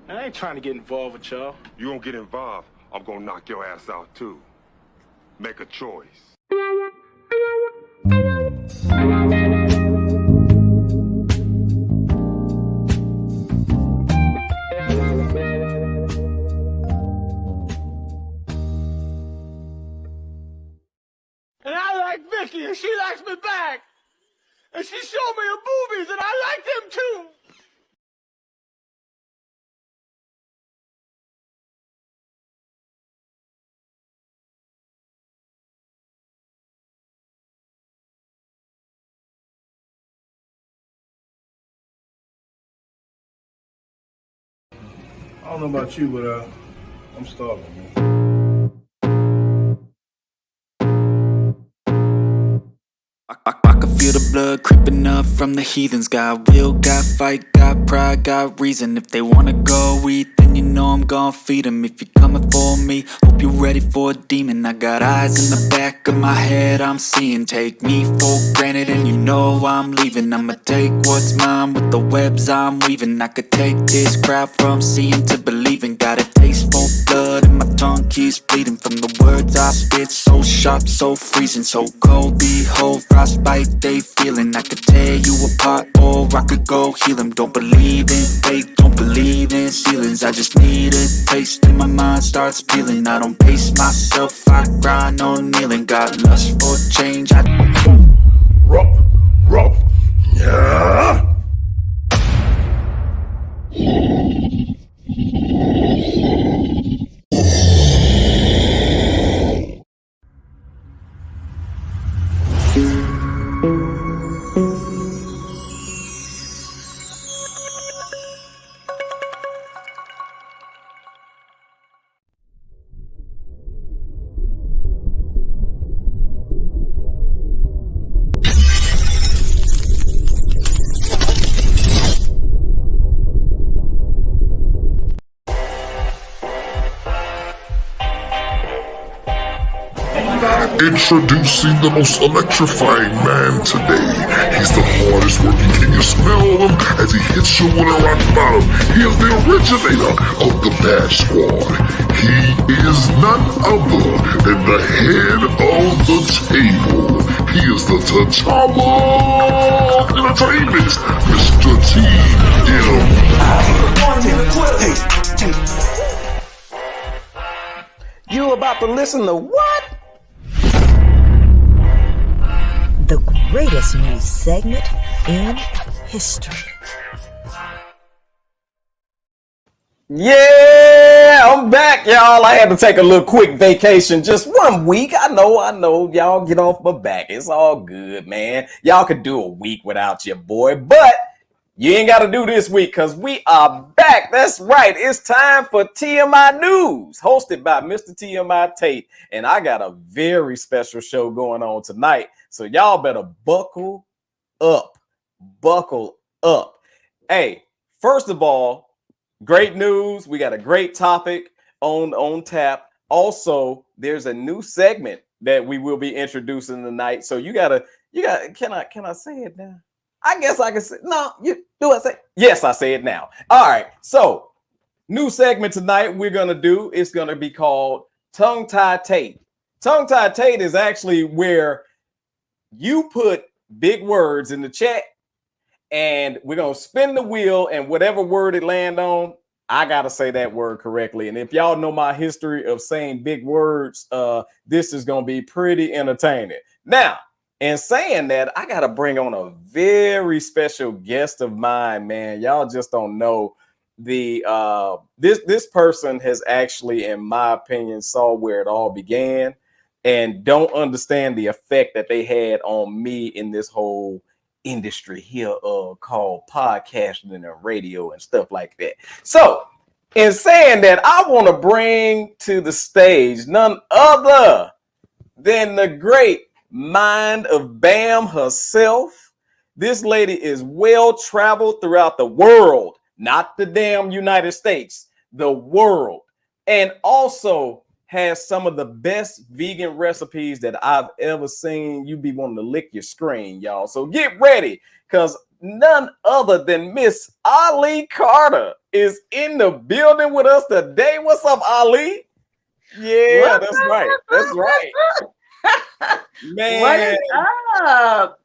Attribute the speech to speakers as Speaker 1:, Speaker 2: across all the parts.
Speaker 1: I ain't trying to get involved with y'all.
Speaker 2: You won't get involved, I'm gonna knock your ass out too. Make a choice.
Speaker 1: And I like Vicky, and she likes me back. And she showed me her boobies, and I like them too.
Speaker 3: I don't know about you, but I'm starving, man.
Speaker 4: I can feel the blood creeping up from the heathens. Got will, got fight, got pride, got reason. If they wanna go eat, then you know I'm gon' feed them. If you're coming for me, hope you're ready for a demon. I got eyes in the back of my head, I'm seeing. Take me for granted and you know I'm leaving. I'ma take what's mine with the webs I'm weaving. I could take this crowd from seeing to believing. Got a taste for blood and my tongue keeps bleeding from the words I spit. So sharp, so freezing, so cold. Behold, frostbite they feeling. I could tear you apart or I could go heal them. Don't believe in fate, don't believe in ceilings. I just need a taste and my mind starts peeling. I don't pace myself, I grind on kneeling. Got lust for change,
Speaker 3: Rup, yeah.
Speaker 5: Introducing the most electrifying man today. He's the hardest working, can you smell him? As he hits you with a rock bottom. He is the originator of the Bad Squad. He is none other than the head of the table. He is the T'Challa of Entertainment, Mr. T.M.
Speaker 6: You about to listen to what?
Speaker 7: The greatest news segment in history.
Speaker 6: Yeah, I'm back, y'all. I had to take a little quick vacation, just 1 week. I know. Y'all get off my back. It's all good, man. Y'all could do a week without your boy, but you ain't got to do this week because we are back. That's right. It's time for TMI News, hosted by Mr. TMI Tate. And I got a very special show going on tonight. So y'all better buckle up. Buckle up. Hey, first of all, great news. We got a great topic on tap. Also, there's a new segment that we will be introducing tonight. So you gotta, can I say it now? I guess I can say, no, I say? Yes, I say it now. All right. So new segment tonight we're going to do, it's going to be called Tongue Tie Tate. Tongue Tie Tate is actually where you put big words in the chat and we're going to spin the wheel, and whatever word it land on, I got to say that word correctly. And if y'all know my history of saying big words, this is going to be pretty entertaining. Now, in saying that, I got to bring on a very special guest of mine, man. Y'all just don't know the this person has actually, in my opinion, saw where it all began and don't understand the effect that they had on me in this whole industry here called podcasting and radio and stuff like that. So in saying that, I want to bring to the stage none other than the great mind of Bam herself. This lady is well traveled throughout the world, not the damn United States, the world, and also has some of the best vegan recipes that I've ever seen. You be wanting to lick your screen, y'all. So get ready, because none other than Miss Ali Carter is in the building with us today. What's up, Ali? Yeah, that's right. That's right. Man.
Speaker 8: What is up?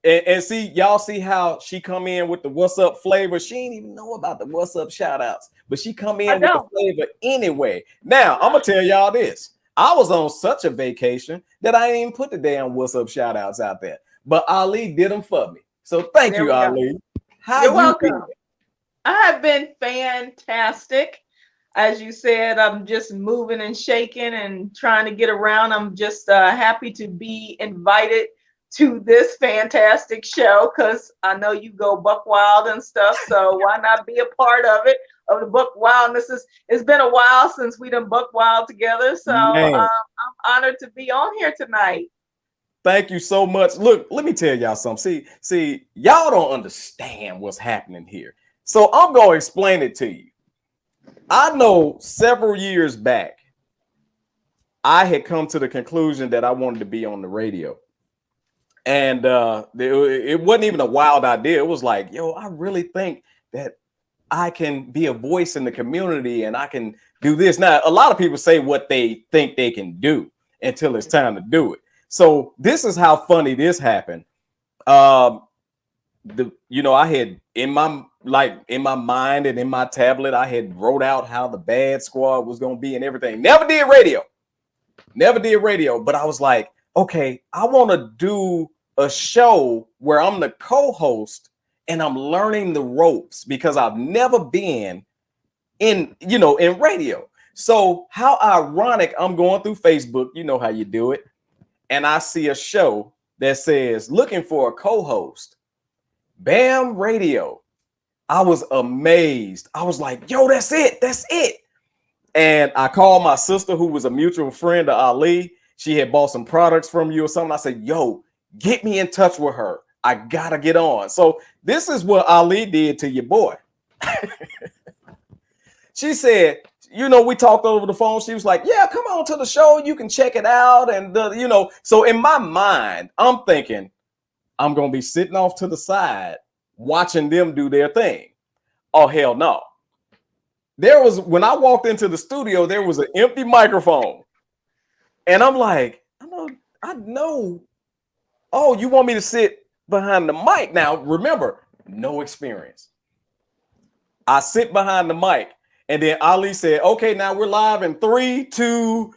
Speaker 6: And see, y'all see how she come in with the what's up flavor. She ain't even know about the what's up shout outs, but she come in with the flavor anyway. Now, I'm going to tell y'all this. I was on such a vacation that I ain't even put the damn what's up shout outs out there. But Ali did them for me. So thank you, Ali. How
Speaker 8: You're
Speaker 6: you
Speaker 8: welcome.
Speaker 6: been?
Speaker 8: I have been fantastic. As you said, I'm just moving and shaking and trying to get around. I'm just happy to be invited to this fantastic show because I know you go buck wild and stuff. So why not be a part of it, of the buck wildness? It's been a while since we done buck wild together. So I'm honored to be on here tonight.
Speaker 6: Thank you so much. Look, let me tell y'all something. See, y'all don't understand what's happening here. So I'm going to explain it to you. I know several years back, I had come to the conclusion that I wanted to be on the radio. And it wasn't even a wild idea. It was like, yo, I really think that I can be a voice in the community and I can do this. Now, a lot of people say what they think they can do until it's time to do it. So this is how funny this happened. I had in my mind and in my tablet, I had wrote out how the Bad Squad was going to be and everything. Never did radio, but I was like, okay, I want to do a show where I'm the co-host and I'm learning the ropes because I've never been in radio. So how ironic, I'm going through Facebook, you know how you do it. And I see a show that says looking for a co-host, BAM Radio. I was amazed. I was like, yo, that's it. And I called my sister, who was a mutual friend of Ali. She had bought some products from you or something. I said, yo, get me in touch with her. I gotta get on. So this is what Ali did to your boy. She said, we talked over the phone. She was like, yeah, come on to the show. You can check it out. And, so in my mind, I'm thinking I'm going to be sitting off to the side watching them do their thing. Oh, hell no. When I walked into the studio, there was an empty microphone. And I'm like, I know. Oh, you want me to sit behind the mic? Now, remember, no experience. I sit behind the mic. And then Ali said, okay, now we're live in 3, 2.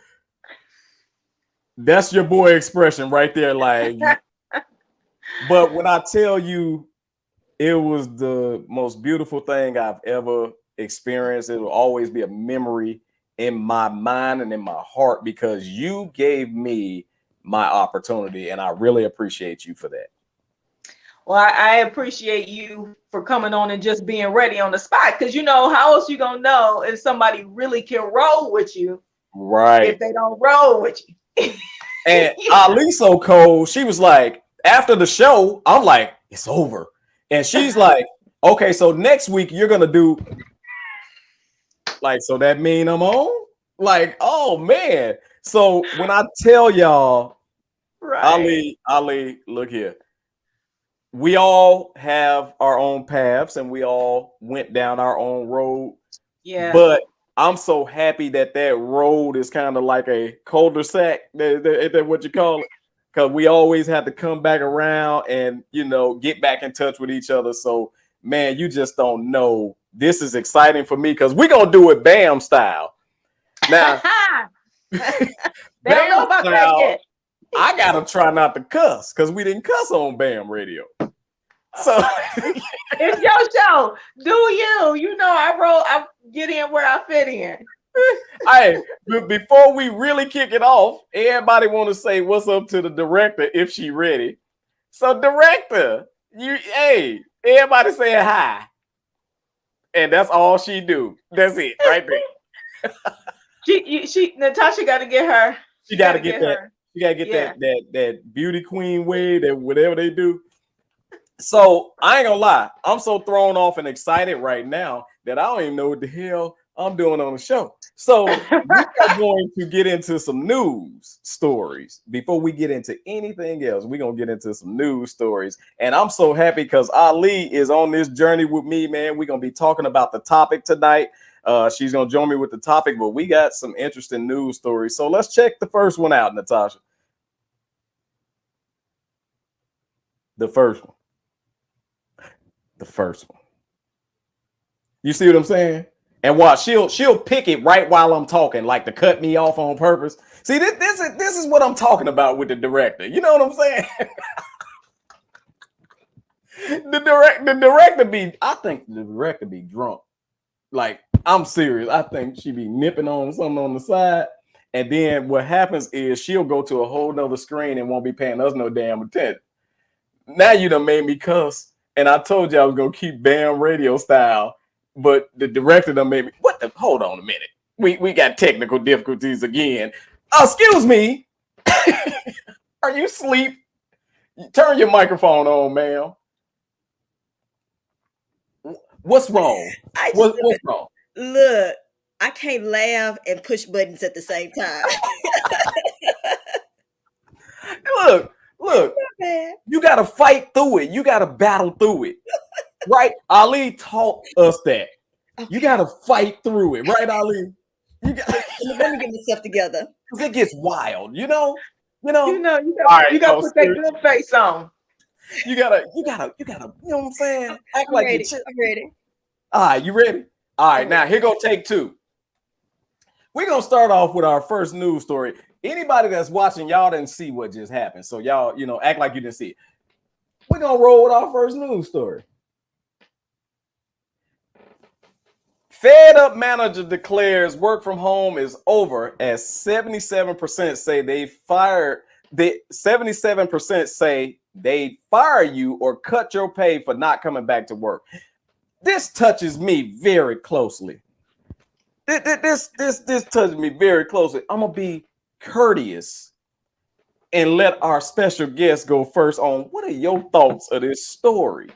Speaker 6: That's your boy expression right there. Like, but when I tell you it was the most beautiful thing I've ever experienced, it will always be a memory in my mind and in my heart because you gave me my opportunity. And I really appreciate you for that.
Speaker 8: Well, I appreciate you for coming on and just being ready on the spot. Because, how else you going to know if somebody really can roll with you?
Speaker 6: Right.
Speaker 8: If they don't roll with you.
Speaker 6: And Ali so cold. She was like, after the show, I'm like, it's over. And she's like, okay, so next week you're going to do like, so that mean I'm on? Like, oh, man. So when I tell y'all, right. Ali, look here. We all have our own paths and we all went down our own road. Yeah. But I'm so happy that road is kind of like a cul-de-sac. That's what you call it. Because we always have to come back around and, get back in touch with each other. So, man, you just don't know. This is exciting for me because we're going to do it BAM style. Now,
Speaker 8: they don't know about that yet.
Speaker 6: I gotta try not to cuss because we didn't cuss on BAM Radio. So
Speaker 8: it's your show. Do you? I get in where I fit in.
Speaker 6: Hey, before we really kick it off, everybody want to say what's up to the director if she ready. So, director, everybody say hi, and that's all she do. That's it, right there.
Speaker 8: She Natasha got to get her.
Speaker 6: She got to get that. Her. You gotta get that beauty queen way, that whatever they do. So I ain't gonna lie, I'm so thrown off and excited right now that I don't even know what the hell I'm doing on the show. So we are going to get into some news stories before we get into anything else. We're gonna get into some news stories, and I'm so happy because Ali is on this journey with me, man. We're gonna be talking about the topic tonight. She's gonna join me with the topic, but we got some interesting news stories. So let's check the first one out, Natasha. The first one. You see what I'm saying? And watch, she'll pick it right while I'm talking, like to cut me off on purpose. See, this is what I'm talking about with the director. You know what I'm saying? I think the director be drunk. Like, I'm serious. I think she be nipping on something on the side. And then what happens is she'll go to a whole nother screen and won't be paying us no damn attention. Now you done made me cuss. And I told you I was going to keep BAM radio style. But the director done made me, hold on a minute. We got technical difficulties again. Excuse me. Are you asleep? Turn your microphone on, ma'am. What's wrong? What's wrong?
Speaker 7: Look, I can't laugh and push buttons at the same time.
Speaker 6: Look, you got to fight through it. You got to battle through it. Right? Ali taught us that. Okay. You got to fight through it. Right, Ali? Let
Speaker 7: me get myself together.
Speaker 6: Because it gets wild, you know?
Speaker 8: You gotta put that good face on.
Speaker 6: You gotta, you know what I'm saying?
Speaker 7: I'm ready.
Speaker 6: All right, you ready? All right, now here go take two. We're gonna start off with our first news story. Anybody that's watching, y'all didn't see what just happened. So y'all, act like you didn't see it. We're gonna roll with our first news story. Fed Up manager declares work from home is over as 77% say 77% say they fire you or cut your pay for not coming back to work. This touches me very closely. This touches me very closely. I'm gonna be courteous and let our special guest go first on what are your thoughts of this story?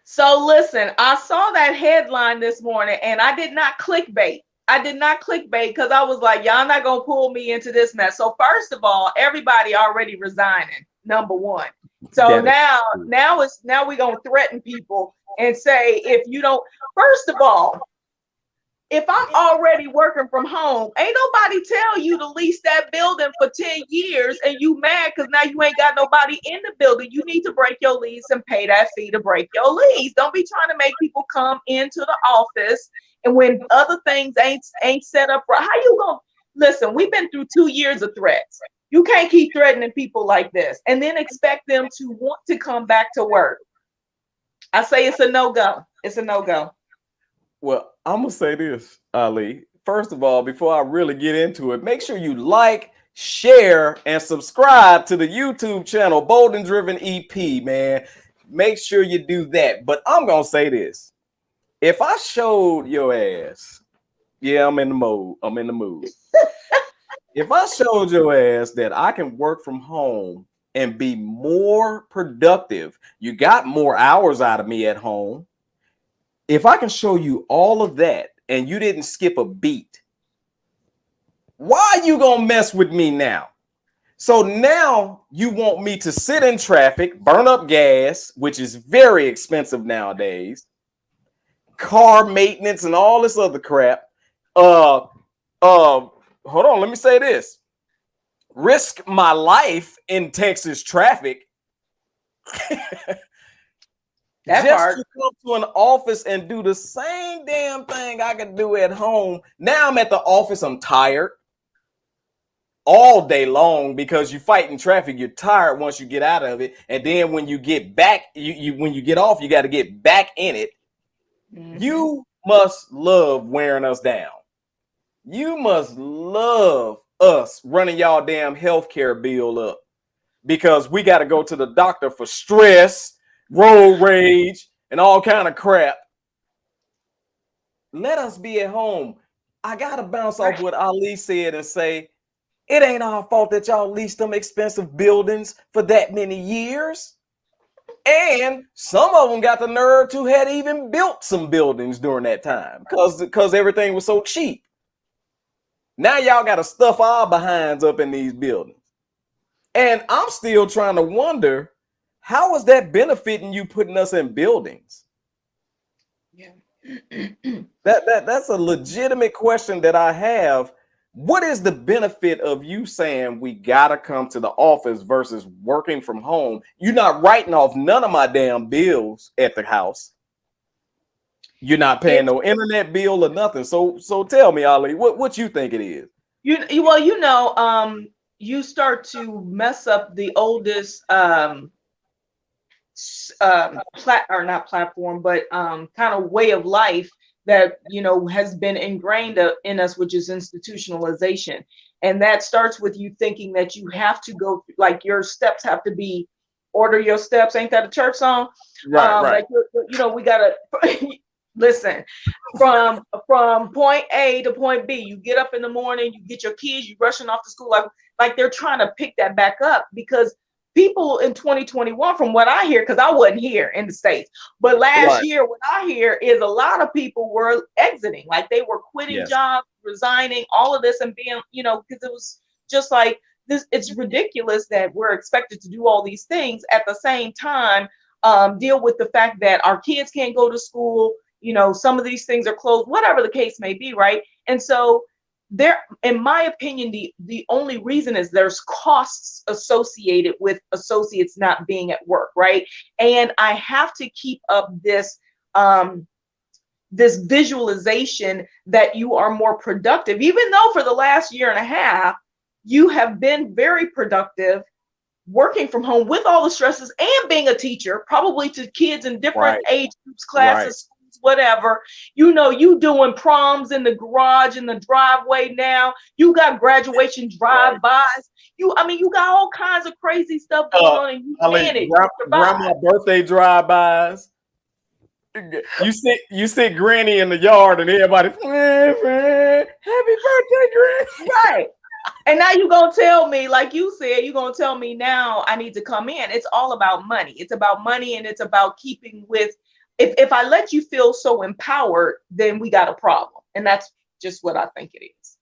Speaker 8: So listen, I saw that headline this morning and I did not clickbait. Because I was like, y'all not gonna pull me into this mess. So first of all, everybody already resigning, number one. So now we're gonna threaten people and say, if you don't, first of all, if I'm already working from home, ain't nobody tell you to lease that building for 10 years and you mad because now you ain't got nobody in the building. You need to break your lease and pay that fee to break your lease. Don't be trying to make people come into the office and when other things ain't set up right. How you gonna listen? We've been through 2 years of threats. You can't keep threatening people like this and then expect them to want to come back to work. I say it's a no-go. It's a no-go.
Speaker 6: Well, I'm going to say this, Ali. First of all, before I really get into it, make sure you like, share, and subscribe to the YouTube channel, Bold and Driven EP, man. Make sure you do that. But I'm going to say this. If I showed your ass, yeah, I'm in the mood. If I showed your ass that I can work from home and be more productive, you got more hours out of me at home. If I can show you all of that and you didn't skip a beat, why are you gonna mess with me now? So now you want me to sit in traffic, burn up gas, which is very expensive nowadays, car maintenance and all this other crap. Hold on, let me say this. Risk my life in Texas traffic.
Speaker 8: That
Speaker 6: just
Speaker 8: part.
Speaker 6: to come to an office and do the same damn thing I could do at home. Now I'm at the office, I'm tired all day long because you fight in traffic. You're tired once you get out of it. And then when you get back, when you get off, you got to get back in it. Mm-hmm. You must love wearing us down. You must love us running y'all damn healthcare bill up because we got to go to the doctor for stress, road rage, and all kind of crap. Let us be at home. I got to bounce off what Ali said and say, it ain't our fault that y'all leased them expensive buildings for that many years. And some of them got the nerve to had even built some buildings during that time because everything was so cheap. Now y'all got to stuff our behinds up in these buildings. And I'm still trying to wonder, how is that benefiting you putting us in buildings?
Speaker 8: Yeah.
Speaker 6: That's a legitimate question that I have. What is the benefit of you saying we gotta come to the office versus working from home? You're not writing off none of my damn bills at the house. You're not paying no internet bill or nothing. So tell me, Ali, what you think it is?
Speaker 8: You start to mess up the oldest not platform, but kind of way of life that has been ingrained in us, which is institutionalization. And that starts with you thinking that you have to go, like your steps have to be, order your steps. Ain't that a church song?
Speaker 6: Right.
Speaker 8: Like, we gotta listen, from point A to point B. You get up in the morning, you get your kids, you rushing off to school, like they're trying to pick that back up, because people in 2021, from what I hear, because I wasn't here in the States, but last year, what I hear is a lot of people were exiting, like they were quitting jobs, resigning, all of this, and being, because it was just like this. It's ridiculous that we're expected to do all these things at the same time, deal with the fact that our kids can't go to school, some of these things are closed, whatever the case may be, right? And so there, in my opinion, the only reason is there's costs associated with associates not being at work, right? And I have to keep up this this visualization that you are more productive, even though for the last year and a half you have been very productive working from home with all the stresses and being a teacher, probably to kids in different age groups, classes, whatever. You doing proms in the garage, in the driveway now. You got graduation drive-bys. You got all kinds of crazy stuff going on, and you manage.
Speaker 6: Grandma birthday drive-bys. You sit Granny in the yard, and everybody, happy birthday, Granny.
Speaker 8: Right. And now you're going to tell me, like you said, you're going to tell me now I need to come in. It's all about money. It's about money, and it's about keeping with. If I let you feel so empowered, then we got a problem. And that's just what I think it is.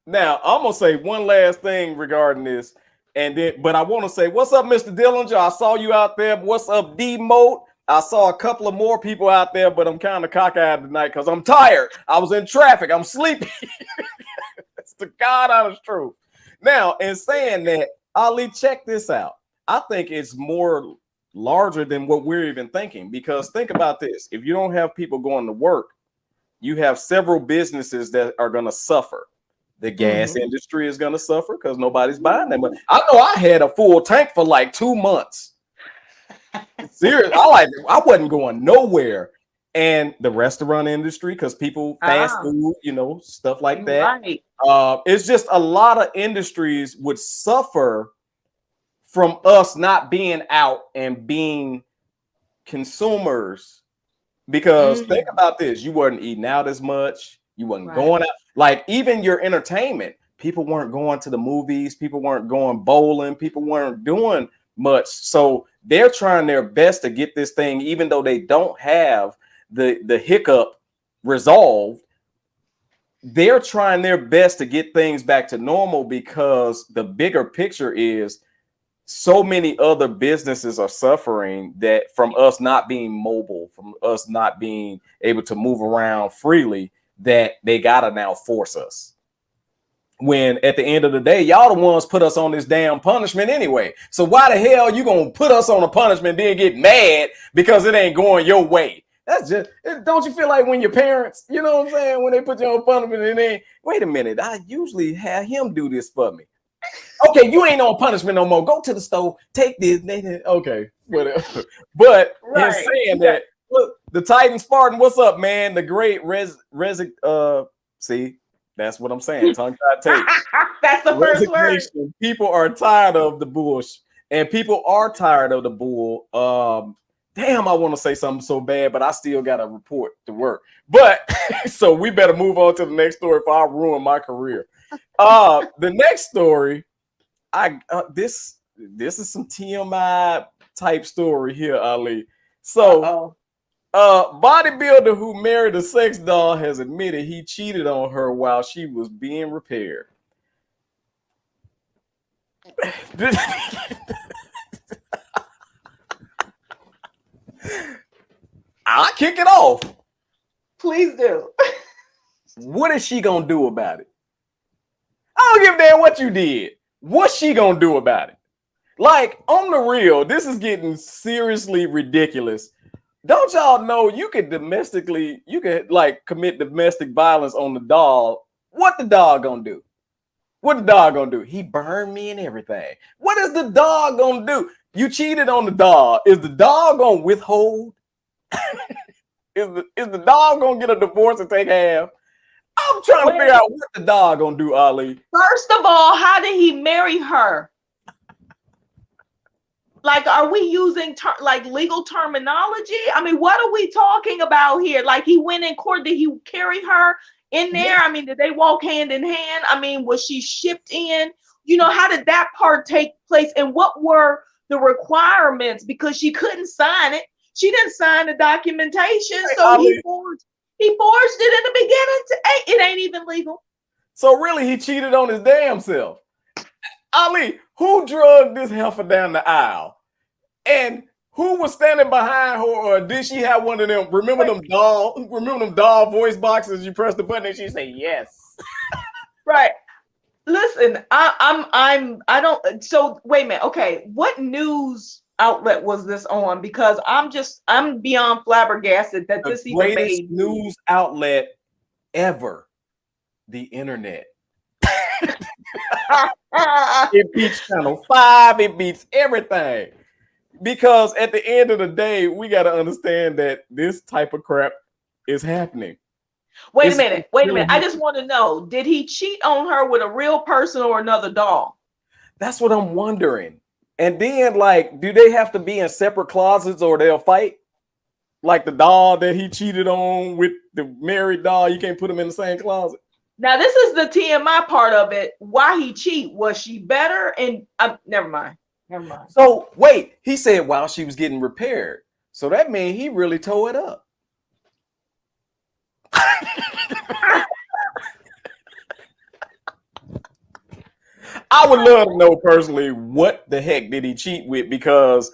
Speaker 6: Now, I'm going to say one last thing regarding this. But I want to say, what's up, Mr. Dillinger? I saw you out there. What's up, D-Mote? I saw a couple of more people out there, but I'm kind of cockeyed tonight because I'm tired. I was in traffic. I'm sleepy. It's the God honest truth. Now, in saying that, Ali, check this out. I think it's more larger than what we're even thinking, because think about this. If you don't have people going to work, you have several businesses that are going to suffer. The gas industry is going to suffer because nobody's buying them. But I know I had a full tank for like 2 months. Seriously, I wasn't going nowhere. And the restaurant industry, because people fast food, stuff like that.
Speaker 8: Right.
Speaker 6: It's just a lot of industries would suffer from us not being out and being consumers, because think about this. You weren't eating out as much. You wasn't going out. Like even your entertainment, people weren't going to the movies. People weren't going bowling. People weren't doing much. So they're trying their best to get this thing, even though they don't have the hiccup resolved. They're trying their best to get things back to normal, because the bigger picture is so many other businesses are suffering that from us not being mobile, from us not being able to move around freely, that they gotta now force us. When at the end of the day, y'all the ones put us on this damn punishment anyway. So why the hell you gonna put us on a punishment, then get mad because it ain't going your way? That's just, don't you feel like when your parents, you know what I'm saying, when they put you on punishment and then, wait a minute, I usually have him do this for me. Okay, you ain't on punishment no more. Go to the store, take this. Okay, whatever. But in saying that, look, the Titan Spartan, what's up, man? The great see, that's what I'm saying. Tongue-tied tape.
Speaker 8: That's the first word.
Speaker 6: People are tired of the bullshit, and people are tired of the bull. Damn, I want to say something so bad, but I still got to report to work. But so we better move on to the next story before I ruin my career. The next story, this is some TMI type story here, Ali. So,
Speaker 8: Uh-oh.
Speaker 6: bodybuilder who married a sex doll has admitted he cheated on her while she was being repaired. I'll kick it off.
Speaker 8: Please do.
Speaker 6: What is she gonna do about it? I don't give a damn what you did. What's she gonna do about it? Like, on the real, this is getting seriously ridiculous. Don't y'all know you could like commit domestic violence on the dog? What the dog gonna do? What the dog gonna do? He burned me and everything. What is the dog gonna do? You cheated on the dog. Is the dog gonna withhold? Is the dog gonna get a divorce and take half? I'm trying to figure out what the dog gonna do, Ali.
Speaker 8: First of all, how did he marry her? Like, are we using like legal terminology? I mean, what are we talking about here? Like, he went in court. Did he carry her in there? I mean, did they walk hand in hand? I mean, was she shipped in? You know, how did that part take place? And what were the requirements? Because she couldn't sign it. She didn't sign the documentation. So he forged it in the beginning. It ain't even legal.
Speaker 6: So really, he cheated on his damn self. Ali, who drugged this heifer down the aisle? And who was standing behind her, or did she have one of them? Remember them doll voice boxes? You press the button and she say yes.
Speaker 8: Right. Listen, I don't. So wait a minute. Okay, what news outlet was this on? Because I'm beyond flabbergasted that this even made
Speaker 6: news outlet ever. The internet. It beats Channel 5. It beats everything. Because at the end of the day, we got to understand that this type of crap is happening.
Speaker 8: Wait a minute. I just want to know, did he cheat on her with a real person or another doll?
Speaker 6: That's what I'm wondering. And then, like, do they have to be in separate closets or they'll fight? Like the doll that he cheated on with the married doll, you can't put them in the same closet.
Speaker 8: Now, this is the TMI part of it. Why he cheat? Was she better? And never mind.
Speaker 6: So wait, he said while she was getting repaired. So that means he really tore it up. I would love to know personally what the heck did he cheat with, because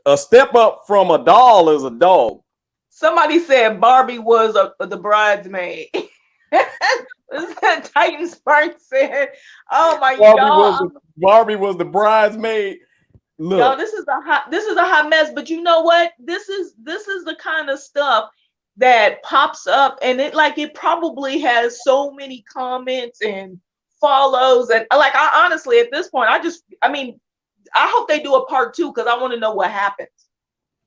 Speaker 6: a step up from a doll is a dog.
Speaker 8: Somebody said Barbie was the bridesmaid. Titan Spark said, "Oh my God,
Speaker 6: Barbie was the bridesmaid." Look,
Speaker 8: no, this is a hot mess. But you know what? This is the kind of stuff that pops up, and it probably has so many comments and follows, and like I honestly at this point, I hope they do a part 2 because I want to know what happens.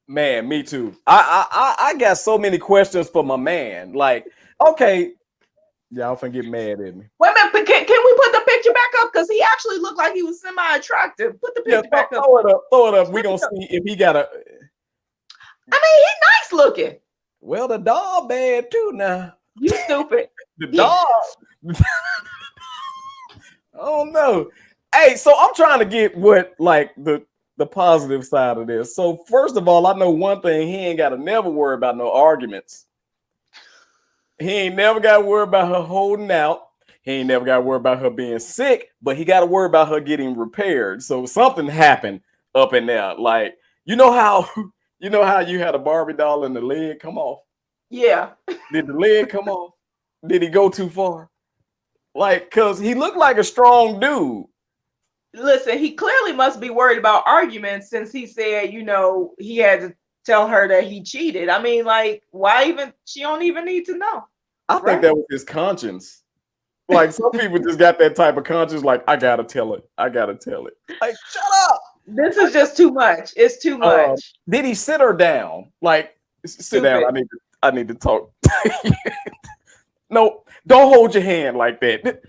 Speaker 6: Man, me too. I got so many questions for my man. Like, okay. Y'all finna get mad at me.
Speaker 8: Wait a minute, can we put the picture back up? Because he actually looked like he was semi-attractive. Put the picture back up.
Speaker 6: Throw it up. We're gonna see if he got a.
Speaker 8: I mean, he's nice looking.
Speaker 6: Well, the dog bad too now.
Speaker 8: You stupid.
Speaker 6: The dog. I don't know. Hey, so I'm trying to get what like the positive side of this. So first of all, I know one thing: he ain't got to never worry about no arguments. He ain't never got to worry about her holding out. He ain't never got to worry about her being sick, but he got to worry about her getting repaired. So something happened up in there. Like, you know how you had a Barbie doll and the leg come off?
Speaker 8: Yeah.
Speaker 6: Did the leg come off? Did he go too far? Like, because he looked like a strong dude.
Speaker 8: Listen, he clearly must be worried about arguments since he said, he had to tell her that he cheated. I mean, like, why even? She don't even need to know.
Speaker 6: I think that was his conscience. Like, some people just got that type of conscience. Like, I gotta tell it. Like, shut up.
Speaker 8: This is just too much. It's too much.
Speaker 6: Did he sit her down? Like, sit down. I need to talk. No, don't hold your hand like that.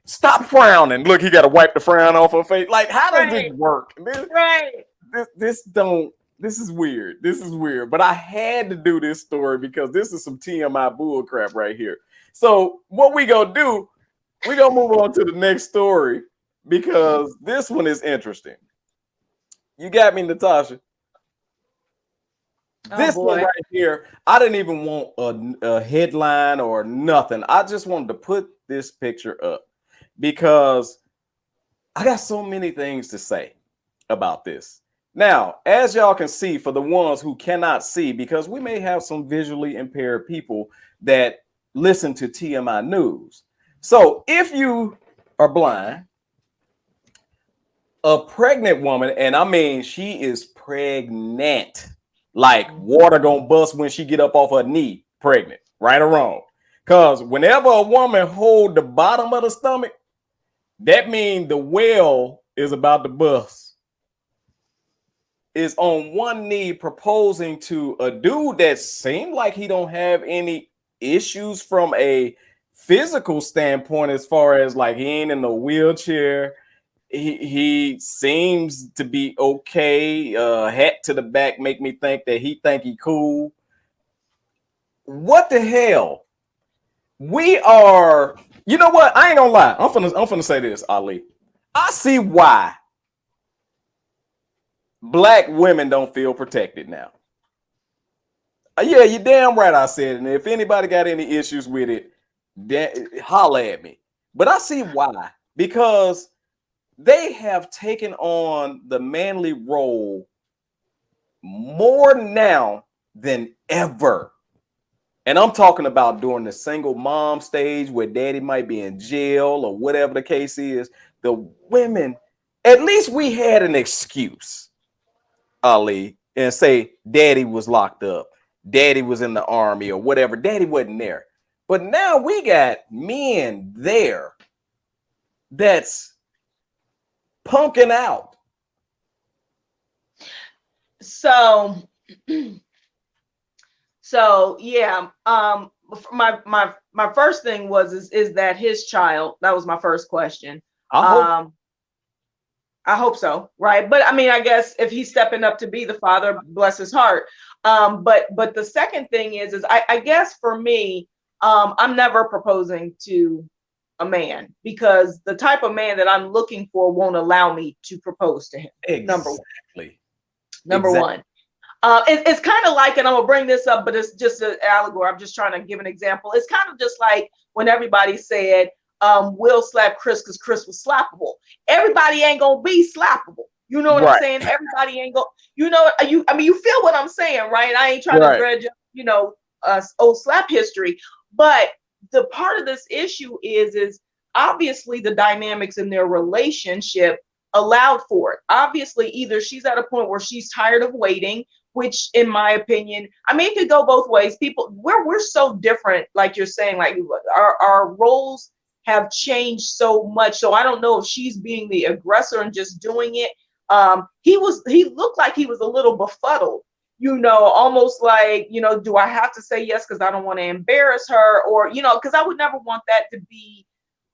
Speaker 6: Stop frowning. Look, he got to wipe the frown off her face. Like, how does this work? This is weird. This is weird. But I had to do this story because this is some TMI bull crap right here. So what we gonna do, we gonna move on to the next story because this one is interesting. You got me, Natasha?
Speaker 8: Oh,
Speaker 6: This one
Speaker 8: boy.
Speaker 6: right here, I didn't even want a headline or nothing. I just wanted to put this picture up because I got so many things to say about this. Now, as y'all can see, for the ones who cannot see, because we may have some visually impaired people that listen to TMI News. So if you are blind, a pregnant woman, and I mean, she is pregnant, like water gonna bust when she get up off her knee, pregnant, right or wrong. Because whenever a woman hold the bottom of the stomach, that means the well is about to bust. Is on one knee proposing to a dude that seemed like he don't have any issues from a physical standpoint, as far as like he ain't in a wheelchair. He seems to be okay. Hat to the back make me think that he cool. What the hell? We are, you know what? I ain't gonna lie. I'm finna say this, Ali. I see why black women don't feel protected now. Yeah, you damn right I said it. And if anybody got any issues with it, holla at me. But I see why. Because they have taken on the manly role more now than ever. And I'm talking about during the single mom stage where daddy might be in jail or whatever the case is. The women, at least we had an excuse, Ali, and say daddy was locked up, daddy was in the army or whatever, daddy wasn't there. But now we got men there that's punking out.
Speaker 8: So yeah, my first thing was is that his child? That was my first question. I hope so, right? But I mean, I guess if he's stepping up to be the father, bless his heart. But the second thing is I guess for me, I'm never proposing to a man because the type of man that I'm looking for won't allow me to propose to him.
Speaker 6: Exactly.
Speaker 8: Number one. It's kind of like, and I'm gonna bring this up, but it's just an allegory. I'm just trying to give an example. It's kind of just like when everybody said, Will slap Chris because Chris was slappable. Everybody ain't gonna be slappable. You know what I'm saying? Everybody ain't gonna, I mean, you feel what I'm saying, right? I ain't trying to dredge up, old slap history. But the part of this issue is obviously the dynamics in their relationship allowed for it. Obviously, either she's at a point where she's tired of waiting, which in my opinion, I mean, it could go both ways. People, we're so different, like you're saying, like our roles have changed so much. So I don't know if she's being the aggressor and just doing it. He looked like he was a little befuddled, almost like, do I have to say yes because I don't want to embarrass her, or because I would never want that to be,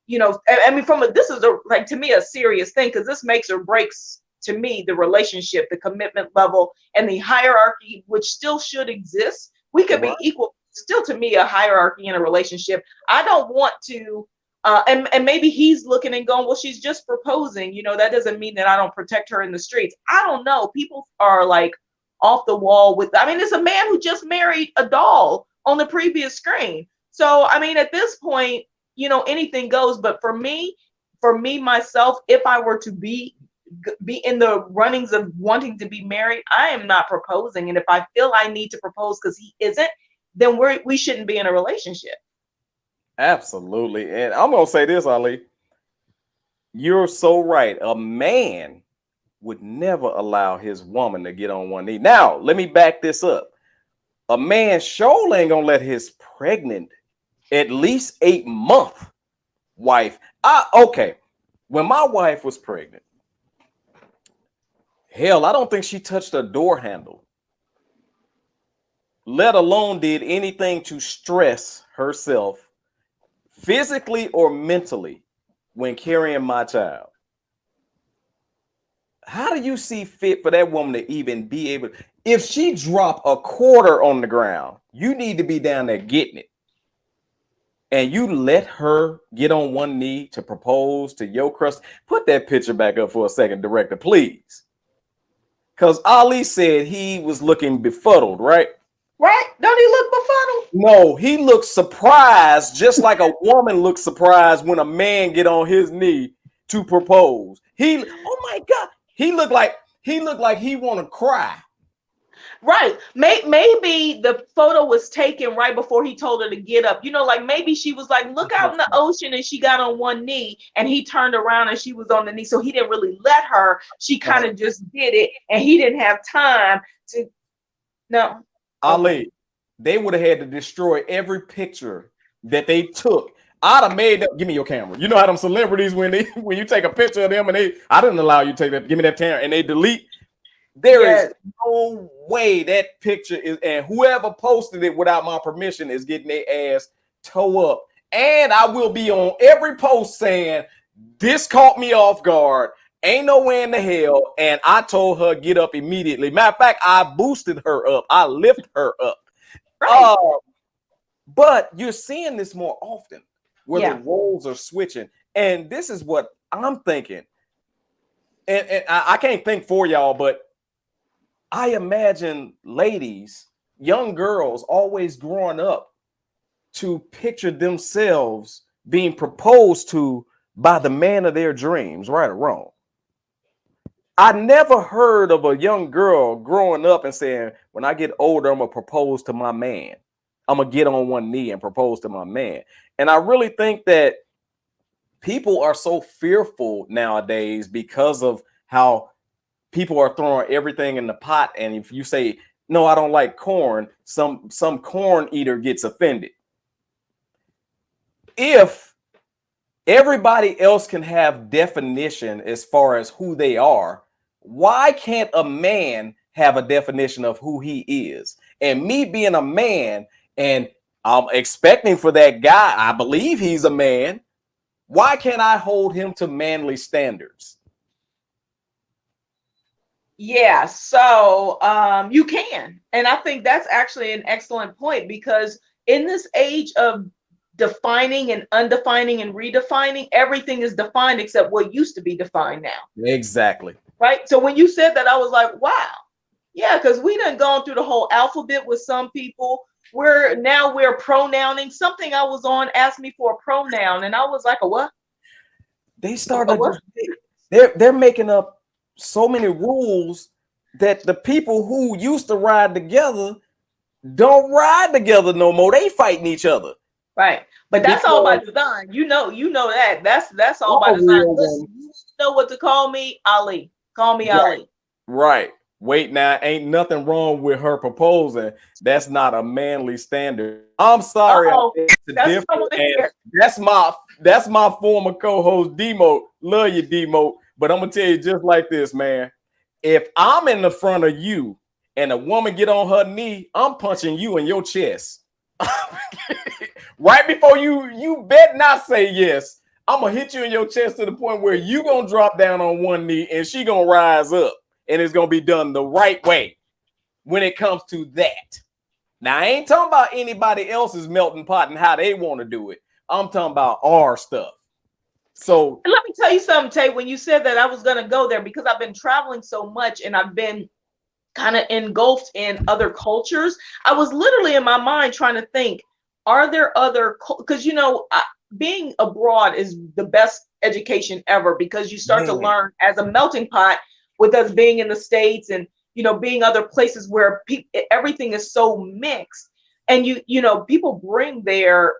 Speaker 8: I mean, this is to me a serious thing, because this makes or breaks to me the relationship, the commitment level, and the hierarchy, which still should exist. We could be equal. Still, to me, a hierarchy in a relationship. I don't want to. And maybe he's looking and going, well, she's just proposing. That doesn't mean that I don't protect her in the streets. I don't know. People are like off the wall with. I mean, it's a man who just married a doll on the previous screen. So, I mean, at this point, anything goes. But for me myself, if I were to be in the runnings of wanting to be married, I am not proposing. And if I feel I need to propose because he isn't, then we shouldn't be in a relationship.
Speaker 6: Absolutely. And I'm going to say this, Ali. You're so right. A man would never allow his woman to get on one knee. Now, let me back this up. A man surely ain't going to let his pregnant, at least 8-month wife. Okay. When my wife was pregnant, hell, I don't think she touched a door handle, let alone did anything to stress herself physically or mentally when carrying my child. How do you see fit for that woman to even be able, if she drop a quarter on the ground, you need to be down there getting it. And you let her get on one knee to propose to your crust. Put that picture back up for a second, director, please. Because Ali said he was looking befuddled, right?
Speaker 8: Right? Don't he look befuddled?
Speaker 6: No, he looked surprised, just like a woman looks surprised when a man get on his knee to propose. Oh my God, he looked like he want to cry.
Speaker 8: Right. Maybe the photo was taken right before he told her to get up. You know, like maybe she was like, look out in the ocean, and she got on one knee, and he turned around and she was on the knee. So he didn't really let her. She kind of just did it, and he didn't have time to. No.
Speaker 6: Ali, they would have had to destroy every picture that they took. I'd have made that. Give me your camera. You know how them celebrities when you take a picture of them and I didn't allow you to take that. Give me that camera and they delete. There is no way that picture is, and whoever posted it without my permission is getting their ass toe up. And I will be on every post saying this caught me off guard. Ain't no way in the hell. And I told her get up immediately. Matter of fact, I boosted her up. I lift her up. Right. But you're seeing this more often where the roles are switching. And this is what I'm thinking. And I can't think for y'all, but I imagine ladies, young girls always growing up to picture themselves being proposed to by the man of their dreams, right or wrong. I never heard of a young girl growing up and saying, when I get older, I'm going to propose to my man. I'm going to get on one knee and propose to my man. And I really think that people are so fearful nowadays because of how people are throwing everything in the pot. And if you say, no, I don't like corn, some corn eater gets offended. If everybody else can have definition as far as who they are, why can't a man have a definition of who he is? And me being a man, and I'm expecting for that guy, I believe he's a man. Why can't I hold him to manly standards?
Speaker 8: Yeah, so you can. And I think that's actually an excellent point, because in this age of defining and undefining and redefining, everything is defined except what used to be defined now.
Speaker 6: Exactly.
Speaker 8: Right. So when you said that, I was like, wow. Yeah, because we done gone through the whole alphabet with some people. We're pronouncing. Something I was on asked me for a pronoun, and I was like, a what?
Speaker 6: They started. They're making up so many rules that the people who used to ride together don't ride together no more. They fighting each other.
Speaker 8: Right. But that's all by design. You know that. That's all by design. Listen, you know what to call me? Ali. Call me Ali. Right.
Speaker 6: Wait, now ain't nothing wrong with her proposing. That's not a manly standard. I'm sorry. That's my former co-host Demo. Love you, Demo. But I'm gonna tell you just like this, man. If I'm in the front of you and a woman get on her knee, I'm punching you in your chest. Right before you bet not say yes. I'm gonna hit you in your chest to the point where you gonna drop down on one knee and she gonna rise up, and it's gonna be done the right way when it comes to that. Now, I ain't talking about anybody else's melting pot and how they want to do it. I'm talking about our stuff. So
Speaker 8: let me tell you something, Tay. When you said that, I was gonna go there because I've been traveling so much and I've been kind of engulfed in other cultures. I was literally in my mind trying to think, are there other, because being abroad is the best education ever, because you start to learn as a melting pot with us being in the States and being other places where everything is so mixed, and people bring their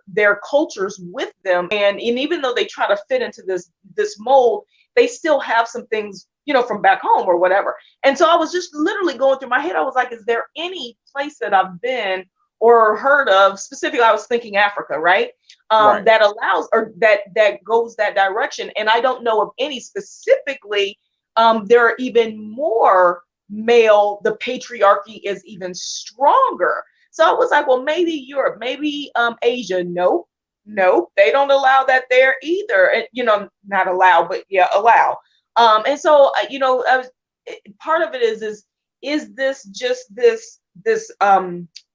Speaker 8: cultures with them, and even though they try to fit into this mold, they still have some things from back home or whatever. And so I was just literally going through my head. I was like, is there any place that I've been or heard of, specifically I was thinking Africa, right? That allows, or that goes that direction. And I don't know of any specifically. There are even more male, the patriarchy is even stronger. So I was like, well, maybe Europe, maybe Asia. Nope, they don't allow that there either. And not allow, but yeah, allow. And so part of it is this just this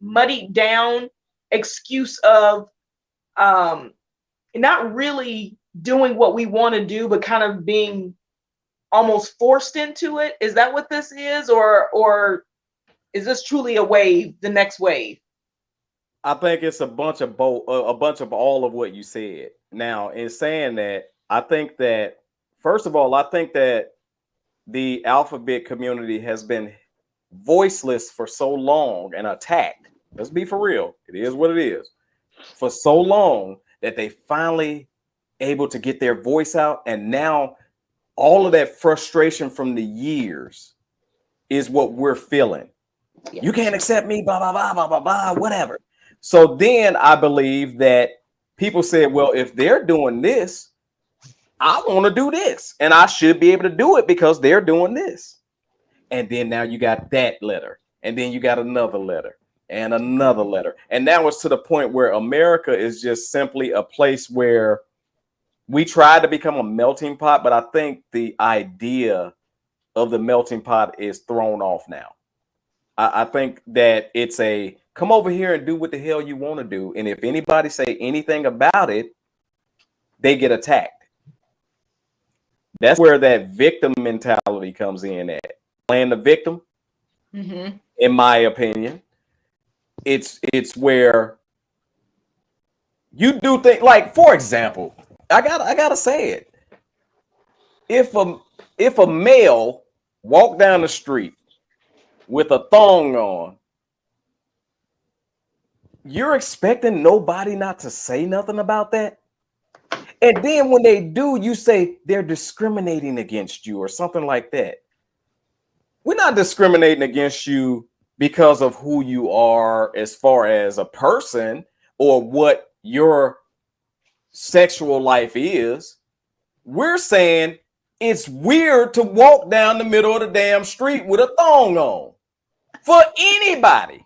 Speaker 8: muddied down excuse of not really doing what we want to do, but kind of being almost forced into it? Is that what this is, or is this truly a wave, the next wave?
Speaker 6: I think it's a bunch of a bunch of all of what you said. Now, in saying that, I think that first of all, I think that the alphabet community has been voiceless for so long and attacked. Let's be for real. It is what it is. For so long that they finally able to get their voice out, and now all of that frustration from the years is what we're feeling. Yeah. You can't accept me, blah, blah, blah, blah, blah, blah, whatever. So then I believe that people said, well, if they're doing this, I want to do this, and I should be able to do it because they're doing this. And then now you got that letter, and then you got another letter and another letter. And now it's to the point where America is just simply a place where we try to become a melting pot, but I think the idea of the melting pot is thrown off now. I think that it's a come over here and do what the hell you want to do. And if anybody say anything about it, they get attacked. That's where that victim mentality comes in at. Playing the victim, in my opinion. It's where you do things like, for example, I gotta say it. If a male walked down the street with a thong on, you're expecting nobody not to say nothing about that? And then when they do, you say they're discriminating against you or something like that. We're not discriminating against you because of who you are as far as a person or what your sexual life is. We're saying it's weird to walk down the middle of the damn street with a thong on for anybody.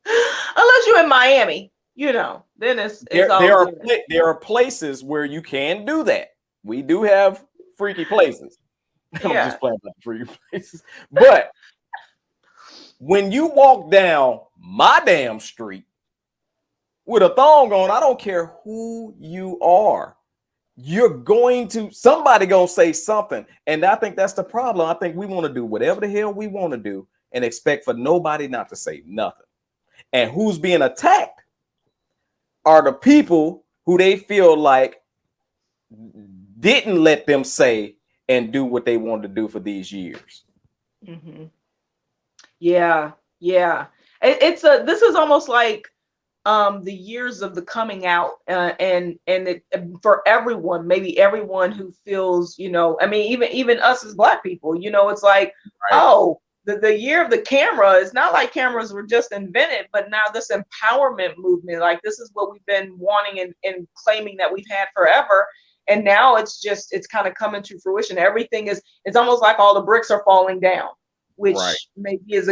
Speaker 8: Unless you're in Miami, then it's
Speaker 6: there are places where you can do that. We do have freaky places. I'm just playing about freaky places. But when you walk down my damn street with a thong on, I don't care who you are. Somebody gonna say something. And I think that's the problem. I think we want to do whatever the hell we want to do and expect for nobody not to say nothing. And who's being attacked are the people who they feel like didn't let them say and do what they wanted to do for these years.
Speaker 8: Yeah. This is almost like the years of the coming out, and for everyone, maybe everyone who feels, even us as Black people, it's like, right. Oh, the year of the camera. It's not like cameras were just invented, but now this empowerment movement, like this is what we've been wanting and claiming that we've had forever. And now it's kind of coming to fruition. Everything it's almost like all the bricks are falling down, which right. maybe is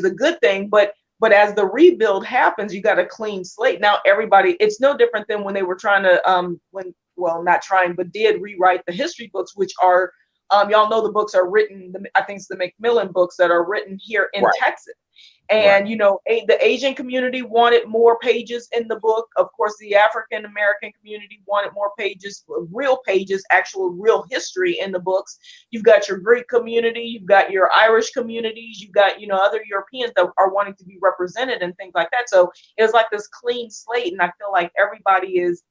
Speaker 8: a good thing, but as the rebuild happens, you got a clean slate. Now everybody, it's no different than when they were trying to not trying, but did rewrite the history books, which are y'all know the books are written, I think it's the Macmillan books that are written here in right. Texas. And, right. The Asian community wanted more pages in the book. Of course, the African American community wanted more pages, actual real history in the books. You've got your Greek community, you've got your Irish communities, you've got, other Europeans that are wanting to be represented and things like that. So it was like this clean slate. And I feel like everybody is,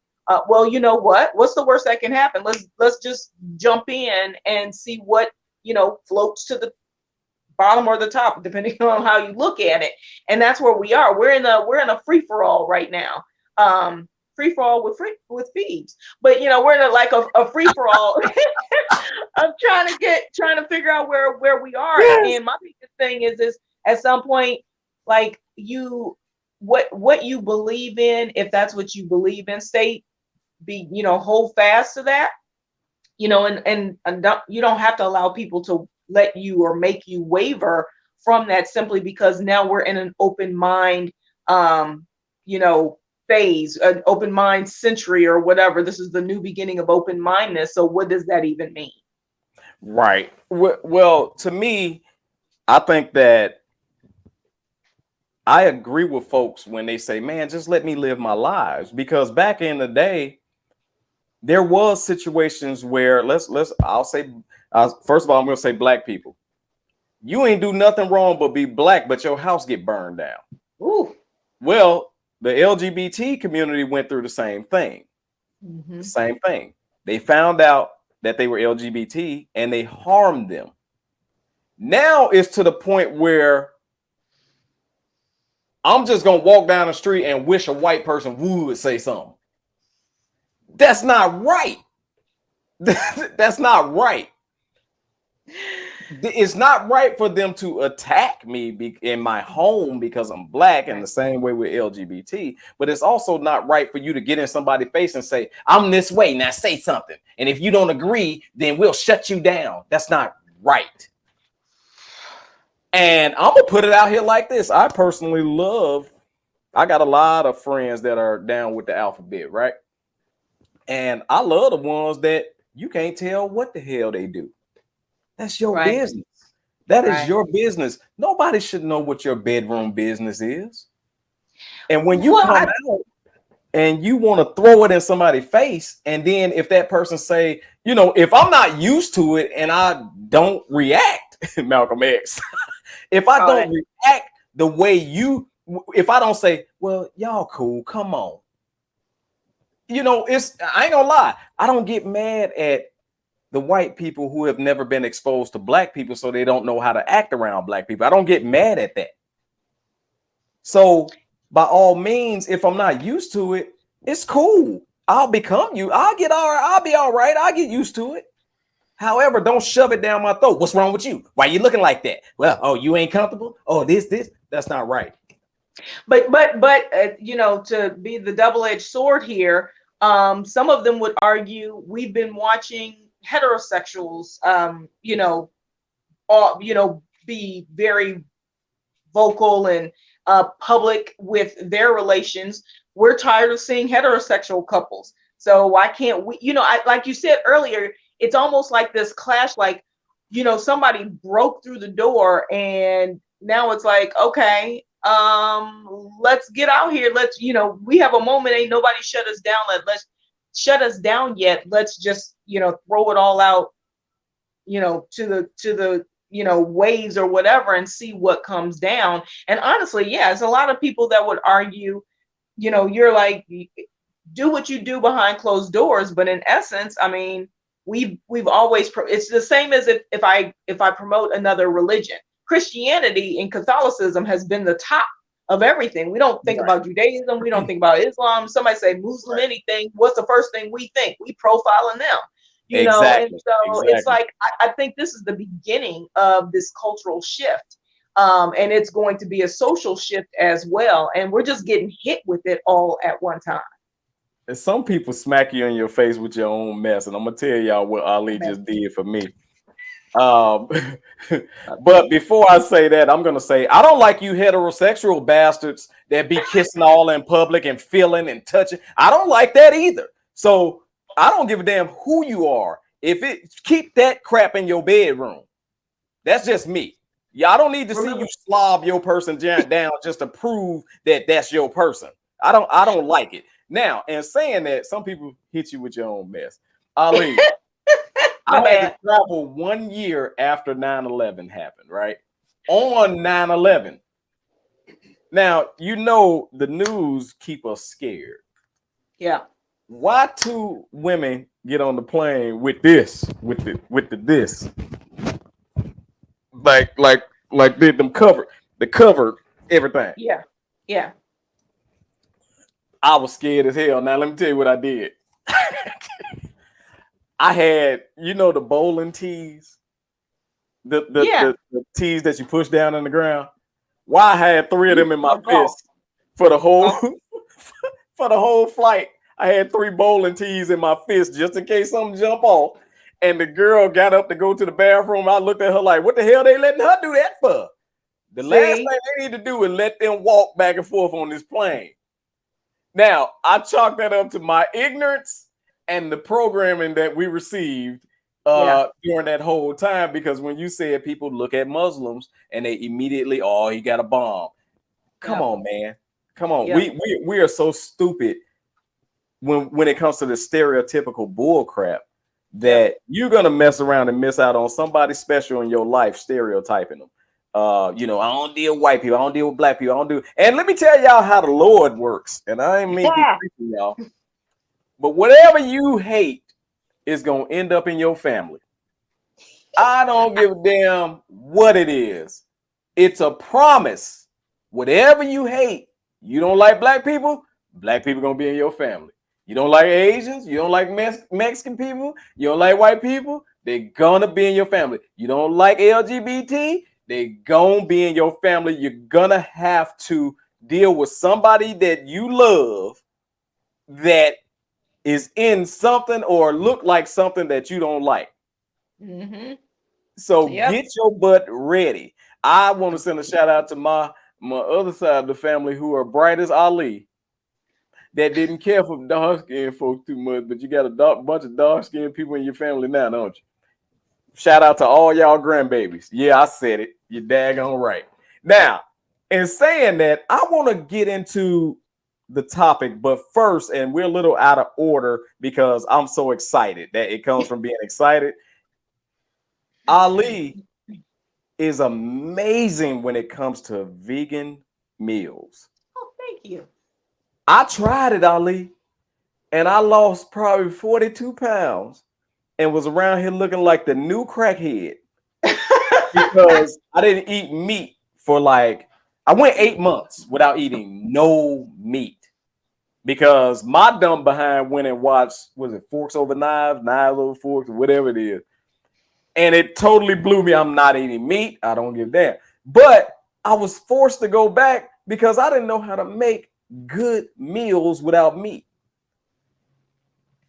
Speaker 8: well, you know what? What's the worst that can happen? Let's just jump in and see what, floats to the bottom or the top, depending on how you look at it. And that's where we are. We're in a free for all right now. Free for all with feeds. But we're in a free for all. I'm trying to figure out where we are. Yes. And my biggest thing is at some point, like what you believe in, if that's what you believe in, hold fast to that, and you don't have to allow people to let you or make you waver from that simply because now we're in an open mind, phase, an open mind century or whatever. This is the new beginning of open mindedness. So what does that even mean?
Speaker 6: Right. Well, to me, I think that I agree with folks when they say, man, just let me live my lives, because back in the day, there was situations where I'll say First of all, I'm gonna say black people. You ain't do nothing wrong but be black, but your house get burned down.
Speaker 8: Ooh.
Speaker 6: Well, the LGBT community went through the same thing.
Speaker 8: Mm-hmm.
Speaker 6: The same thing. They found out that they were LGBT and they harmed them. Now it's to the point where I'm just gonna walk down the street and wish a white person would say something. That's not right. That's not right. It's not right for them to attack me in my home because I'm black, in the same way with LGBT. But it's also not right for you to get in somebody's face and say, I'm this way, now say something. And if you don't agree, then we'll shut you down. That's not right. And I'm gonna put it out here like this. I personally I got a lot of friends that are down with the alphabet, right? And I love the ones that you can't tell what the hell they do. That's your business. That is your business. Nobody should know what your bedroom business is. And when you come out and you want to throw it in somebody's face, and then if that person say, you know, if I'm not used to it and I don't react, Malcolm X, if I don't react the way if I don't say, well, y'all cool, come on. You know, I ain't gonna lie. I don't get mad at the white people who have never been exposed to black people, so they don't know how to act around black people. I don't get mad at that. So by all means, if I'm not used to it, it's cool. I'll become you. I'll be all right. I'll get used to it. However, don't shove it down my throat. What's wrong with you? Why are you looking like that? Well, oh, you ain't comfortable? Oh, this. That's not right.
Speaker 8: But you know, to be the double-edged sword here, some of them would argue we've been watching heterosexuals, be very vocal and public with their relations. We're tired of seeing heterosexual couples. So why can't we, like you said earlier, it's almost like this clash, like, somebody broke through the door and now it's like, okay, let's get out here. Let's, we have a moment. Ain't nobody shut us down. Let's shut us down yet. Let's just, throw it all out, to the waves or whatever and see what comes down. And honestly, yeah, there's a lot of people that would argue, you're like, do what you do behind closed doors. But in essence, I mean, we've always, it's the same as if I promote another religion. Christianity and Catholicism has been the top of everything. We don't think about Judaism. We don't think about Islam. Somebody say Muslim, anything. What's the first thing we think? We profiling them, you know? And so it's like, I think this is the beginning of this cultural shift. And it's going to be a social shift as well. And we're just getting hit with it all at one time.
Speaker 6: And some people smack you in your face with your own mess. And I'm going to tell y'all what Ali just did for me. But before I say that, I'm gonna say I don't like you heterosexual bastards that be kissing all in public and feeling and touching. I don't like that either. So I don't give a damn who you are. Keep that crap in your bedroom. That's just me. Yeah, I don't need to see you slob your person down just to prove that that's your person. I don't like it. Now, and saying that, some people hit you with your own mess. Ali. I had to travel 1 year after 9/11 happened, right? On 9/11. Now, the news keep us scared.
Speaker 8: Yeah.
Speaker 6: Why two women get on the plane with this, with this? Like did them cover everything.
Speaker 8: Yeah. Yeah.
Speaker 6: I was scared as hell. Now, let me tell you what I did. I had, the bowling tees, the tees that you push down in the ground. Why I had 3 of them in my fist for the whole for the whole flight. I had 3 bowling tees in my fist just in case something jump off. And the girl got up to go to the bathroom. I looked at her like, what the hell they letting her do that for? The last thing they need to do is let them walk back and forth on this plane. Now, I chalk that up to my ignorance and the programming that we received during that whole time, because when you said people look at Muslims and they immediately, oh, he got a bomb. Come on, man. Come on. Yeah. We are so stupid when it comes to the stereotypical bull crap. that you're gonna mess around and miss out on somebody special in your life, stereotyping them. You know, I don't deal with white people, I don't deal with black people, I don't do. And let me tell y'all how the Lord works. And I ain't mean to be preaching, y'all, but whatever you hate is gonna end up in your family. I don't give a damn what it is. It's a promise. Whatever you hate, you don't like black people gonna be in your family. You don't like Asians, you don't like Mexican people, you don't like white people, they're gonna be in your family. You don't like LGBT, they're gonna be in your family. You're gonna have to deal with somebody that you love that is in something or look like something that you don't like.
Speaker 8: Mm-hmm.
Speaker 6: So get your butt ready. I want to send a shout out to my other side of the family who are bright as Ali, that didn't care for dark skinned folks too much, but you got a bunch of dark skinned people in your family now, don't you? Shout out to all y'all grandbabies. Yeah, I said it. You're daggone right. Now, in saying that, I want to get into the topic, but first, and we're a little out of order because I'm so excited that it comes from being excited. Ali is amazing when it comes to vegan meals.
Speaker 8: Oh, thank you.
Speaker 6: I tried it, Ali, and I lost probably 42 pounds and was around here looking like the new crackhead because I didn't eat meat for I went 8 months without eating no meat because my dumb behind went and watched, was it Forks Over Knives, Knives Over Forks, or whatever it is. And it totally blew me. I'm not eating meat. I don't give a damn. But I was forced to go back because I didn't know how to make good meals without meat.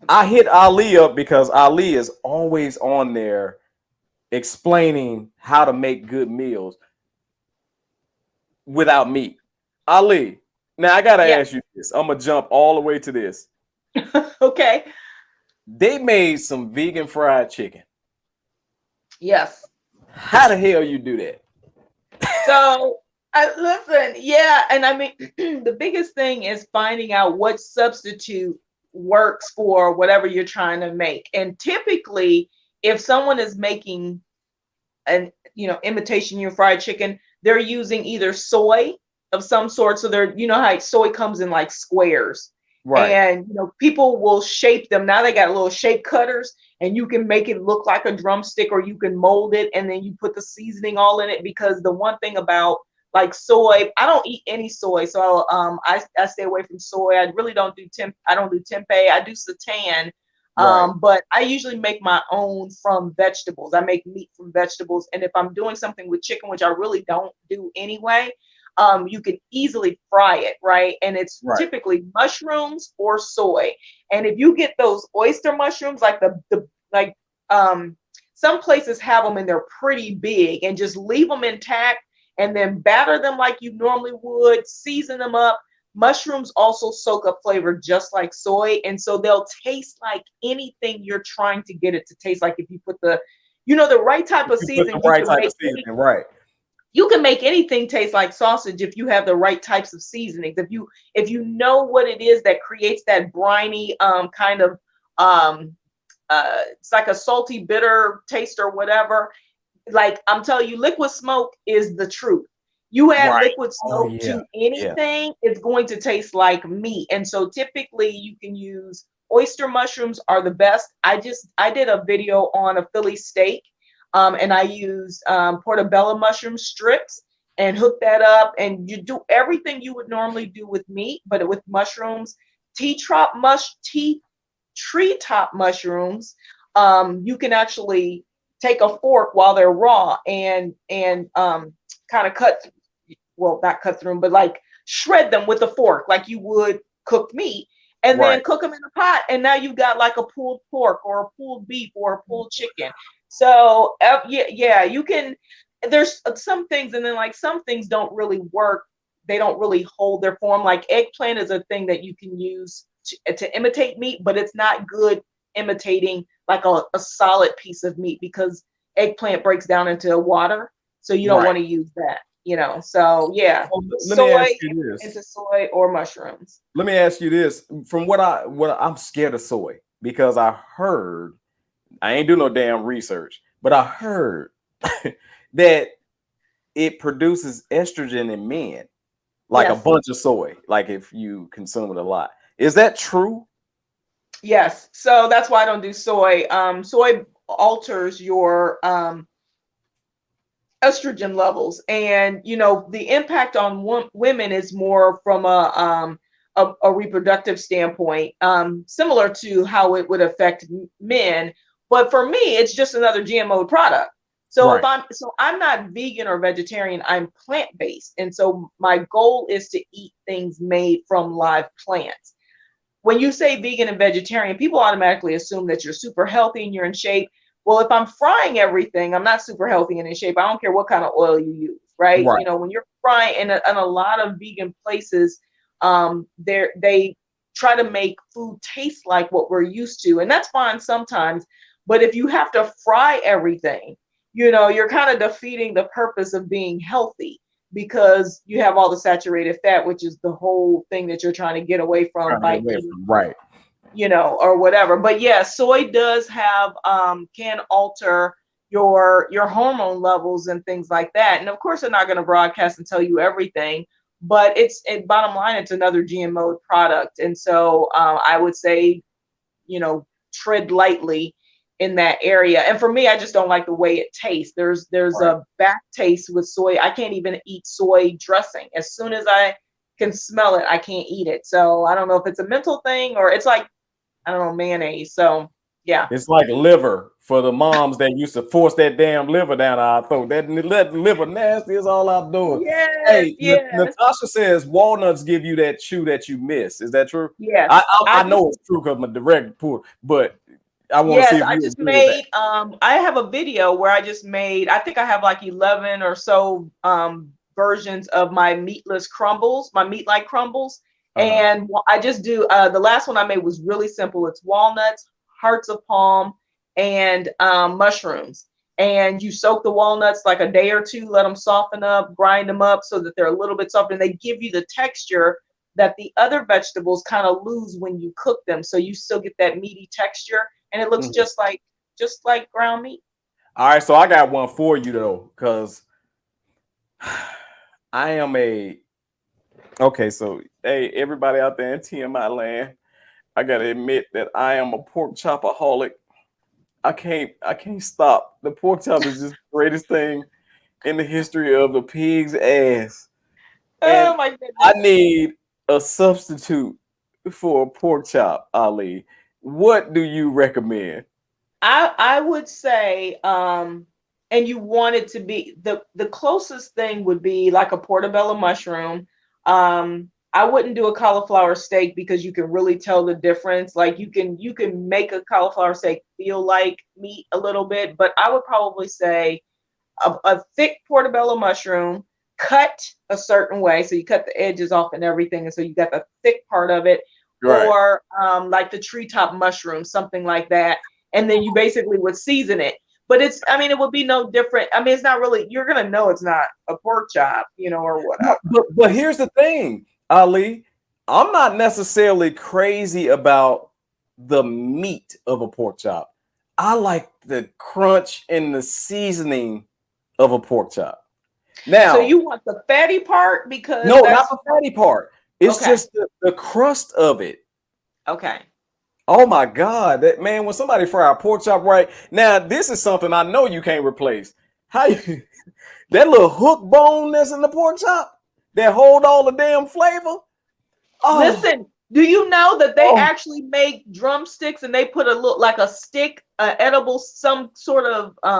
Speaker 6: I hit Ali up because Ali is always on there explaining how to make good meals without meat. Ali, now I gotta ask you this. I'm gonna jump all the way to this.
Speaker 8: Okay.
Speaker 6: They made some vegan fried chicken.
Speaker 8: Yes.
Speaker 6: How the hell you do that?
Speaker 8: So listen, and I mean the biggest thing is finding out what substitute works for whatever you're trying to make. And typically, if someone is making an imitation fried chicken, they're using either soy of some sort. So they're, how soy comes in like squares. Right. And people will shape them. Now they got little shape cutters, and you can make it look like a drumstick, or you can mold it, and then you put the seasoning all in it. Because the one thing about like soy, I don't eat any soy, so I stay away from soy. I really don't do I don't do tempeh. I do seitan, but I usually make my own from vegetables. I make meat from vegetables, and if I'm doing something with chicken, which I really don't do anyway, you can easily fry it, right? And it's typically mushrooms or soy. And if you get those oyster mushrooms, like some places have them and they're pretty big, and just leave them intact and then batter them like you normally would, season them up. Mushrooms also soak up flavor just like soy, and so they'll taste like anything you're trying to get it to taste like. If you put the right type of seasoning,
Speaker 6: right.
Speaker 8: You can make anything taste like sausage if you have the right types of seasonings. If you know what it is that creates that briny kind of it's like a salty, bitter taste or whatever. Like I'm telling you, liquid smoke is the truth. You add liquid smoke to anything, it's going to taste like meat. And so typically you can use oyster mushrooms are the best. I did a video on a Philly steak. And I used portobello mushroom strips and hooked that up. And you do everything you would normally do with meat, but with mushrooms. Treetop mushrooms, you can actually take a fork while they're raw and kind of not cut through them, but like shred them with a fork like you would cooked meat, and then cook them in a pot. And now you've got like a pulled pork or a pulled beef or a pulled chicken. So you can, there's some things, and then like some things don't really work. They don't really hold their form. Like eggplant is a thing that you can use to imitate meat, but it's not good imitating like a solid piece of meat, because eggplant breaks down into water. So you don't want to use that, so soy into soy or mushrooms.
Speaker 6: Let me ask you this. From what I'm scared of soy, because I heard I ain't do no damn research, but I heard that it produces estrogen in men, like a
Speaker 8: Yes.
Speaker 6: bunch of soy, like if you consume it a lot. Is that true?
Speaker 8: Yes. So that's why I don't do soy. Soy alters your estrogen levels, and the impact on women is more from a reproductive standpoint, similar to how it would affect men. But for me, it's just another GMO product. So
Speaker 6: Right.
Speaker 8: I'm not vegan or vegetarian, I'm plant-based. And so my goal is to eat things made from live plants. When you say vegan and vegetarian, people automatically assume that you're super healthy and you're in shape. Well, if I'm frying everything, I'm not super healthy and in shape. I don't care what kind of oil you use, right?
Speaker 6: Right.
Speaker 8: When you're frying in a lot of vegan places, they try to make food taste like what we're used to, and that's fine sometimes. But if you have to fry everything, you're kind of defeating the purpose of being healthy, because you have all the saturated fat, which is the whole thing that you're trying to get away from
Speaker 6: Trying to
Speaker 8: by
Speaker 6: get away
Speaker 8: eating,
Speaker 6: from- Right.
Speaker 8: or whatever. But yeah, soy does have can alter your hormone levels and things like that. And of course, they're not going to broadcast and tell you everything, but bottom line, it's another GMO product. And so I would say, tread lightly in that area. And for me, I just don't like the way it tastes. There's
Speaker 6: Right.
Speaker 8: a back taste with soy. I can't even eat soy dressing. As soon as I can smell it, I can't eat it. So I don't know if it's a mental thing or it's like, I don't know, mayonnaise. So yeah.
Speaker 6: It's like liver for the moms that used to force that damn liver down our throat. That liver nasty is all I'm doing.
Speaker 8: Yes,
Speaker 6: Hey,
Speaker 8: yes,
Speaker 6: Natasha says walnuts give you that chew that you miss. Is that true?
Speaker 8: yes.
Speaker 6: I know it's true because I'm a direct poor, but I want to see
Speaker 8: Yes,
Speaker 6: if
Speaker 8: I
Speaker 6: you
Speaker 8: just
Speaker 6: agree with that.
Speaker 8: made I have a video where I just made, I think I have like 11 or so versions of my meatless crumbles, my meat-like crumbles. And I just do the last one I made was really simple. It's walnuts, hearts of palm, and mushrooms. And you soak the walnuts like a day or two, let them soften up, grind them up so that they're a little bit soft, and they give you the texture that the other vegetables kind of lose when you cook them. So you still get that meaty texture, and it looks just like ground meat.
Speaker 6: All right, so I got one for you though, because I am okay. So hey, everybody out there in TMI land, I gotta admit that I am a pork chopaholic. I can't stop. The pork chop is just the greatest thing in the history of the pig's ass. And
Speaker 8: Oh my goodness.
Speaker 6: I need a substitute for a pork chop, Ali. What do you recommend?
Speaker 8: I would say, and you want it to be the closest thing would be like a portobello mushroom. I wouldn't do a cauliflower steak because you can really tell the difference. Like you can make a cauliflower steak feel like meat a little bit, but I would probably say a thick portobello mushroom cut a certain way. So you cut the edges off and everything. And so you got the thick part of it,
Speaker 6: Right.
Speaker 8: or like the treetop mushroom, something like that. And then you basically would season it. But it would be no different. It's not really, you're going to know it's not a pork chop, or whatever.
Speaker 6: But here's the thing, Ali. I'm not necessarily crazy about the meat of a pork chop. I like the crunch and the seasoning of a pork chop. Now,
Speaker 8: So you want the fatty part because
Speaker 6: no, not the fatty part. It's
Speaker 8: Okay.
Speaker 6: just the crust of it.
Speaker 8: Okay.
Speaker 6: Oh my God, that man! When somebody fry a pork chop right now, this is something I know you can't replace. How you that little hook bone that's in the pork chop that hold all the damn flavor? Oh,
Speaker 8: Listen, do you know that they
Speaker 6: Oh.
Speaker 8: actually make drumsticks and they put a look like a stick, edible, some sort of I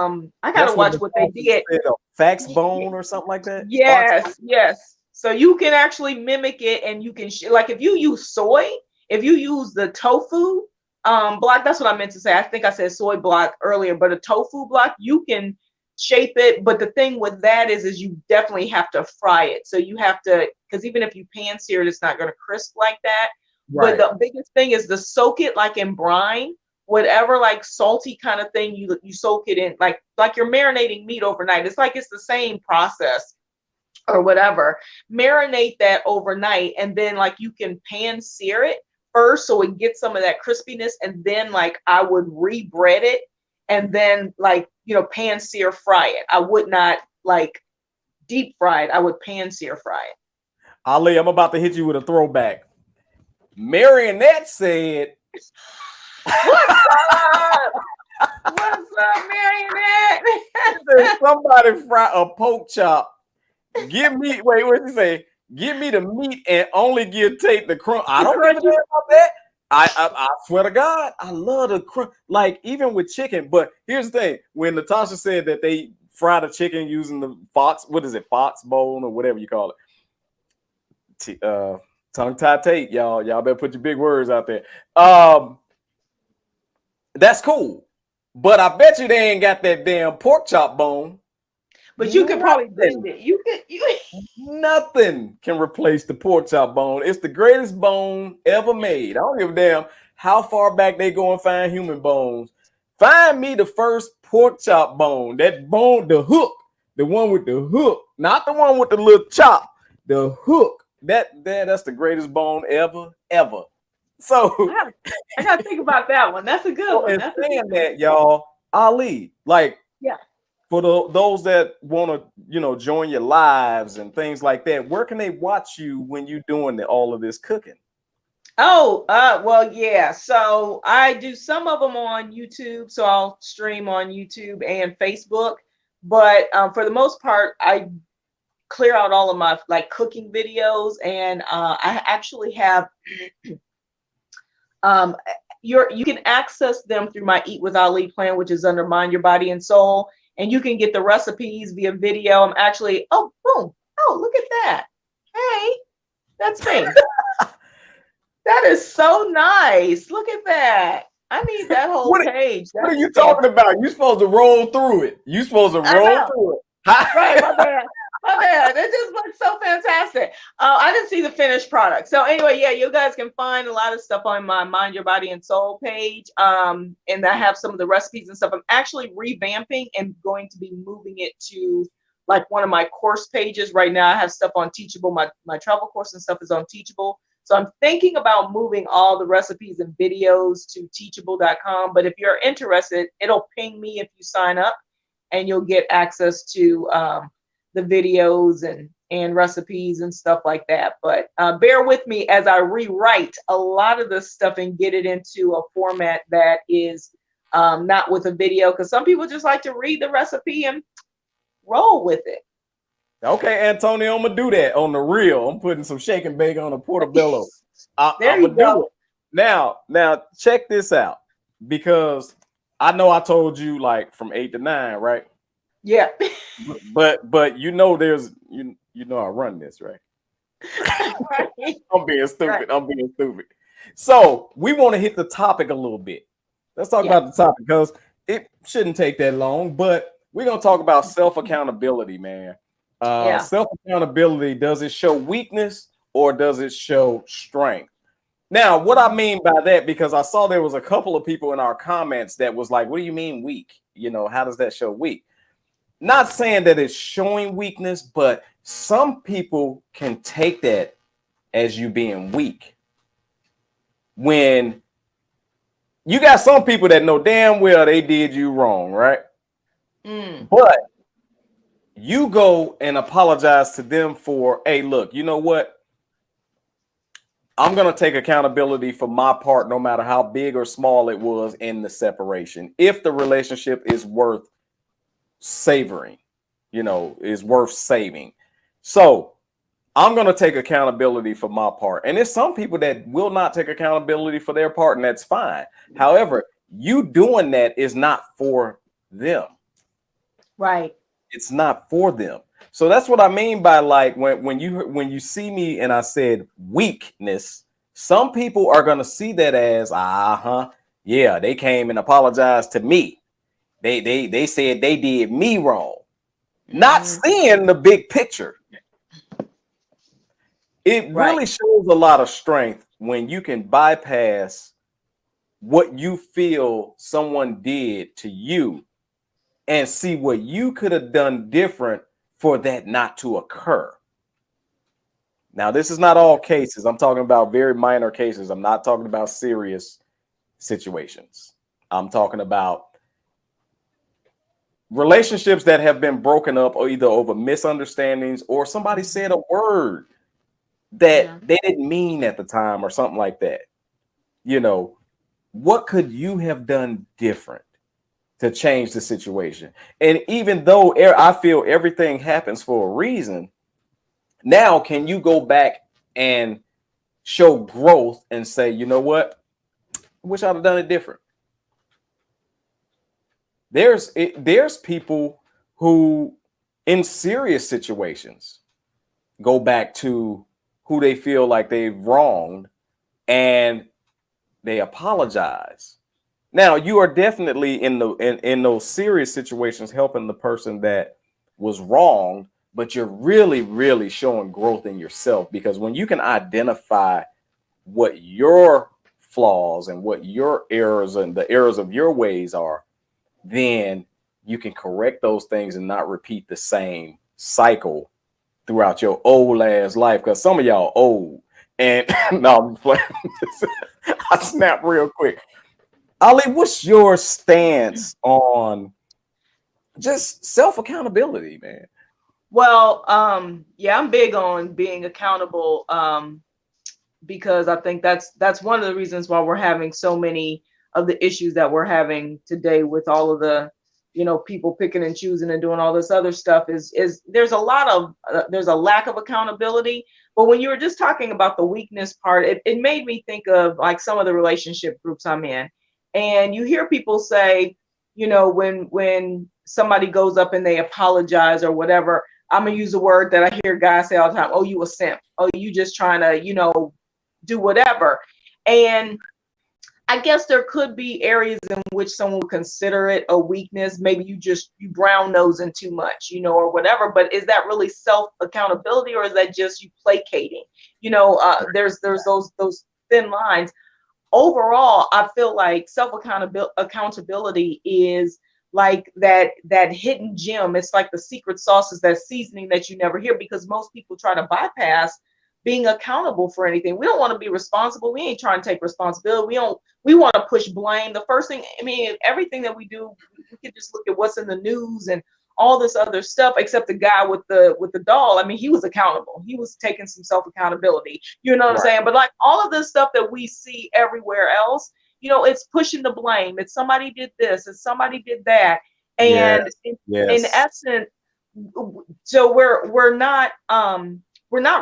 Speaker 8: gotta
Speaker 6: that's
Speaker 8: watch what they
Speaker 6: Natasha
Speaker 8: did.
Speaker 6: said, a fax bone or something like that.
Speaker 8: Yes, yes. So you can actually mimic it, and you can like if you use soy, if you use the tofu block, that's what I meant to say. I think I said soy block earlier, but a tofu block, you can shape it. But the thing with that is you definitely have to fry it. So you have to, because even if you pan sear it, it's not going to crisp like that.
Speaker 6: Right.
Speaker 8: But the biggest thing is to soak it like in brine, whatever like salty kind of thing you soak it in, like you're marinating meat overnight. It's like it's the same process or whatever. Marinate that overnight, and then like you can pan sear it first so it gets some of that crispiness, and then like I would re-bread it and then like, pan sear fry it. I would not like deep fry it. I would pan sear fry it.
Speaker 6: Ali, I'm about to hit you with a throwback. Marionette said,
Speaker 8: What's up? What's up, Marionette?
Speaker 6: somebody fry a pork chop. Give me, wait, what did you say? Give me the meat and only give Tate the crumb. I don't give a damn about that. I swear to God, I love the crumb. Like even with chicken. But here's the thing: when Natasha said that they fry the chicken using the fox bone or whatever you call it. Tongue tie Tate, y'all better put your big words out there. That's cool, but I bet you they ain't got that damn pork chop bone.
Speaker 8: But you could probably blend it. You
Speaker 6: Nothing can replace the pork chop bone. It's the greatest bone ever made. I don't give a damn how far back they go and find human bones. Find me the first pork chop bone. That bone, the hook, the one with the hook, not the one with the little chop. The hook. That's the greatest bone ever. So
Speaker 8: I gotta think about that one. That's a good one.
Speaker 6: That's saying that, y'all, Ali, like,
Speaker 8: yeah.
Speaker 6: For those that want to, join your lives and things like that, where can they watch you when you're doing all of this cooking?
Speaker 8: Oh, well, yeah. So I do some of them on YouTube. So I'll stream on YouTube and Facebook. But for the most part, I clear out all of my like cooking videos, and I actually have you can access them through my Eat with Ali plan, which is under Mind Your Body and Soul. And you can get the recipes via video. I'm actually, oh, boom. Oh, look at that. Hey, that's me. That is so nice. Look at that. I need that whole page.
Speaker 6: What are you talking about? You're supposed to roll through it. You're supposed to roll through it.
Speaker 8: Right, my bad. My bad. It just looks so fantastic. I didn't see the finished product. So anyway, yeah, you guys can find a lot of stuff on my Mind Your Body and Soul page. And I have some of the recipes and stuff. I'm actually revamping and going to be moving it to like one of my course pages. Right now I have stuff on Teachable. My travel course and stuff is on Teachable. So I'm thinking about moving all the recipes and videos to teachable.com. But if you're interested, it'll ping me if you sign up, and you'll get access to the videos and recipes and stuff like that. But bear with me as I rewrite a lot of this stuff and get it into a format that is not with a video, because some people just like to read the recipe and roll with it.
Speaker 6: Okay, Antonio, I'm gonna do that on the reel. I'm putting some shake and bake on a portobello.
Speaker 8: There you go.
Speaker 6: Now check this out, because I know I told you like from 8 to 9, right?
Speaker 8: Yeah.
Speaker 6: But there's I run this, right?
Speaker 8: Right.
Speaker 6: I'm being stupid.
Speaker 8: Right.
Speaker 6: I'm being stupid. So we want to hit the topic a little bit. Let's talk about the topic, because it shouldn't take that long, but we're gonna talk about self-accountability, man. Self-accountability, does it show weakness or does it show strength? Now, what I mean by that, because I saw there was a couple of people in our comments that was like, what do you mean weak? How does that show weak? Not saying that it's showing weakness, but some people can take that as you being weak. When you got some people that know damn well they did you wrong, right? But you go and apologize to them for, hey, look, you know what? I'm going to take accountability for my part, no matter how big or small it was in the separation. If the relationship is worth savoring, is worth saving. So I'm going to take accountability for my part. And there's some people that will not take accountability for their part, and that's fine. However, you doing that is not for them.
Speaker 8: Right.
Speaker 6: It's not for them. So that's what I mean by like when you see me and I said weakness, some people are going to see that as, yeah, they came and apologized to me. They said they did me wrong. Not seeing the big picture. It really shows a lot of strength when you can bypass what you feel someone did to you and see what you could have done different for that not to occur. Now, this is not all cases. I'm talking about very minor cases. I'm not talking about serious situations. I'm talking about relationships that have been broken up or either over misunderstandings or somebody said a word that they didn't mean at the time or something like that. You know, what could you have done different to change the situation? And even though I feel everything happens for a reason, now can you go back and show growth and say, you know what? I wish I'd have done it different. There's people who in serious situations go back to who they feel like they've wronged and they apologize. Now you are definitely in those serious situations helping the person that was wronged, but you're really showing growth in yourself, because when you can identify what your flaws and what your errors and the errors of your ways are, then you can correct those things and not repeat the same cycle throughout your old ass life. Because some of y'all old and no, I'm playing. I snap real quick. Ali, what's your stance on just self-accountability, man?
Speaker 8: Well, yeah, I'm big on being accountable, because I think that's one of the reasons why we're having so many of the issues that we're having today with all of the, you know, people picking and choosing and doing all this other stuff is there's a lot of there's a lack of accountability. But when you were just talking about the weakness part, it made me think of like some of the relationship groups I'm in, and you hear people say, you know, when somebody goes up and they apologize or whatever, I'm gonna use a word that I hear guys say all the time: oh, you a simp, oh, you just trying to, you know, do whatever. And I guess there could be areas in which someone would consider it a weakness. Maybe you brown nosing too much, you know, or whatever. But is that really self accountability, or is that just you placating? You know, there's those thin lines. Overall, I feel like self accountability is like that hidden gem. It's like the secret sauce, is that seasoning that you never hear, because most people try to bypass being accountable for anything. We don't want to be responsible. We ain't trying to take responsibility. We want to push blame. The first thing, I mean, everything that we do, we can just look at what's in the news and all this other stuff, except the guy with the doll. I mean, he was accountable. He was taking some self-accountability. You know what I'm saying? But like all of this stuff that we see everywhere else, you know, it's pushing the blame. It's somebody did this and somebody did that. And in essence, so we're not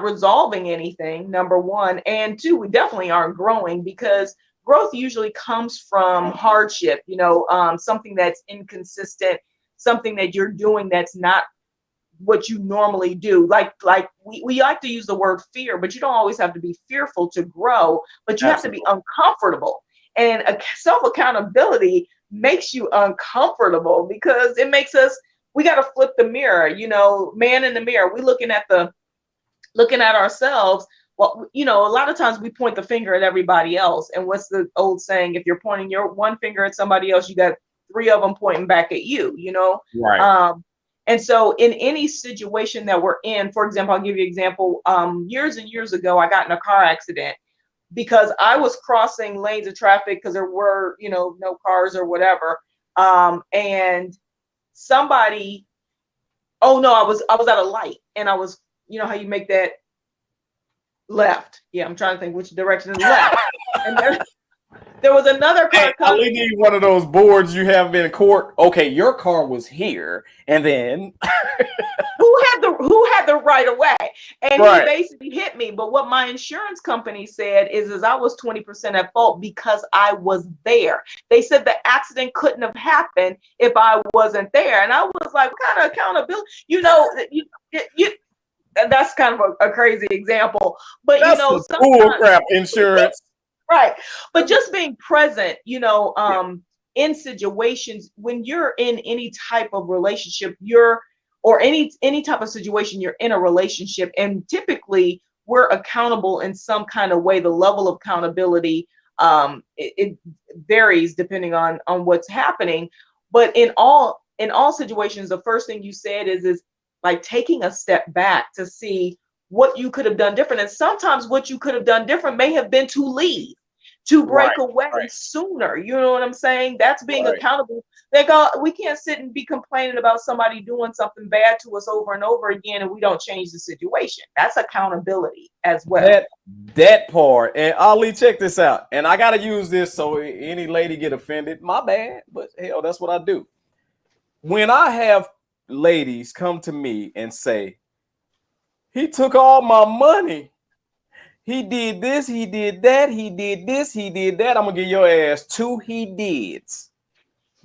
Speaker 8: resolving anything, number one. And two, we definitely aren't growing, because growth usually comes from hardship, you know, something that's inconsistent, something that you're doing that's not what you normally do. Like we like to use the word fear, but you don't always have to be fearful to grow, but you have to be uncomfortable. And self-accountability makes you uncomfortable, because it makes us, we got to flip the mirror, you know, man in the mirror. We looking at ourselves. Well, you know, a lot of times we point the finger at everybody else. And what's the old saying? If you're pointing your one finger at somebody else, you got 3 of them pointing back at you, you know?
Speaker 6: Right.
Speaker 8: And so in any situation that we're in, for example, I'll give you an example. Years and years ago, I got in a car accident because I was crossing lanes of traffic because there were, you know, no cars or whatever. And somebody, oh no, I was at a light, and I was, you know how you make that left. Yeah, I'm trying to think which direction is left. And there was another car coming.
Speaker 6: I need one of those boards you have in court. Okay, your car was here, and then
Speaker 8: who had the right of way, and he basically hit me. But what my insurance company said is I was 20% at fault because I was there. They said the accident couldn't have happened if I wasn't there, and I was like, what kind of accountability? You know, you that's kind of a crazy example, but that's, you know,
Speaker 6: bull crap insurance.
Speaker 8: Right. But just being present, you know, in situations when you're in any type of relationship, or any type of situation, you're in a relationship, and typically we're accountable in some kind of way. The level of accountability, it varies depending on what's happening. But in all situations, the first thing you said is like taking a step back to see what you could have done different. And sometimes what you could have done different may have been to leave, to break
Speaker 6: Right,
Speaker 8: away
Speaker 6: right.
Speaker 8: sooner. You know what I'm saying? That's being
Speaker 6: Right.
Speaker 8: accountable. We can't sit and be complaining about somebody doing something bad to us over and over again and we don't change the situation. That's accountability as well.
Speaker 6: That part. And Ali, check this out. And I gotta use this so any lady get offended. My bad, but hell, that's what I do. When I have ladies come to me and say, he took all my money. He did this, he did that, he did this, he did that. I'm gonna give your ass 2 he dids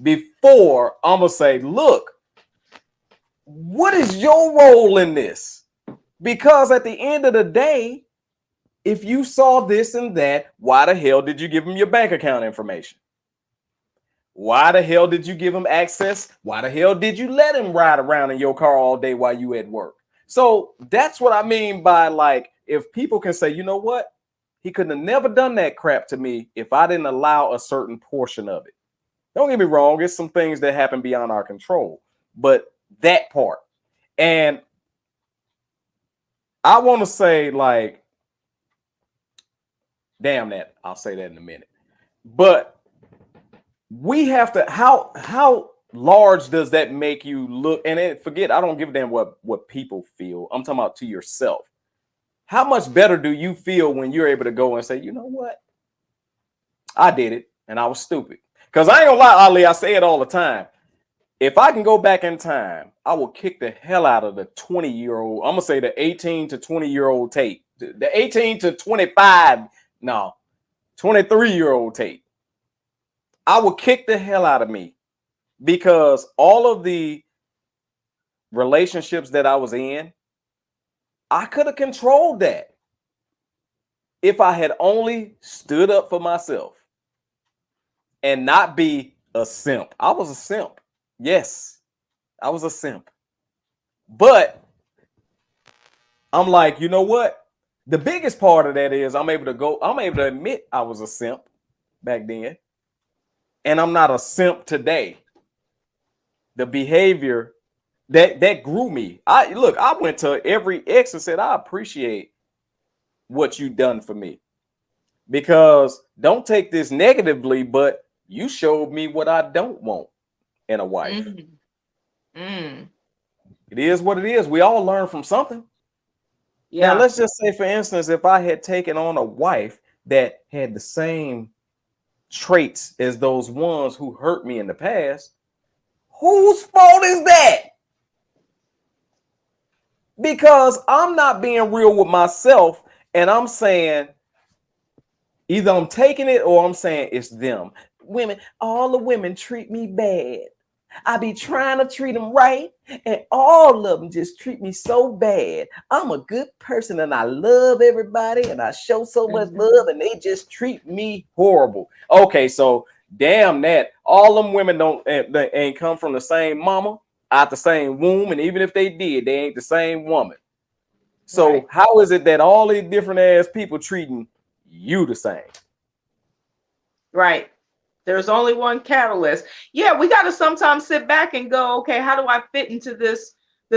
Speaker 6: before I'm gonna say, look, what is your role in this? Because at the end of the day, if you saw this and that, why the hell did you give him your bank account information? Why the hell did you give him access? Why the hell did you let him ride around in your car all day while you at work? So that's what I mean by, like, if people can say, you know what, he could have never done that crap to me if I didn't allow a certain portion of it. Don't get me wrong, it's some things that happen beyond our control, but that part. And I want to say, like, damn that, I'll say that in a minute. But we have to, how large does that make you look? And forget, I don't give a damn what people feel. I'm talking about to yourself. How much better do you feel when you're able to go and say, you know what? I did it and I was stupid. Because I ain't gonna lie, Ali, I say it all the time. If I can go back in time, I will kick the hell out of the 20-year-old. I'm gonna say the 18 to 20-year-old Tate. The 18 to 25, no, 23-year-old Tate. I will kick the hell out of me because all of the relationships that I was in, I could have controlled that if I had only stood up for myself and not be a simp. I was a simp. Yes, I was a simp. But I'm like, you know what? The biggest part of that is I'm able to admit I was a simp back then. And I'm not a simp today. The behavior that grew me. I went to every ex and said, I appreciate what you done for me. Because don't take this negatively, but you showed me what I don't want in a wife. It is what it is. We all learn from something. Yeah. Now, let's just say, for instance, if I had taken on a wife that had the same traits as those ones who hurt me in the past, whose fault is that? Because I'm not being real with myself and I'm saying either I'm taking it or I'm saying it's them. Women, all the women treat me bad. I be trying to treat them right and all of them just treat me so bad. I'm a good person and I love everybody and I show so much love and they just treat me horrible. Okay, so damn that. All them women ain't come from the same mama, out the same womb, and even if they did, they ain't the same woman. So right. How is it that all these different ass people treating you the same?
Speaker 8: Right. There's only one catalyst. Yeah, we got to sometimes sit back and go, okay, how do I fit into this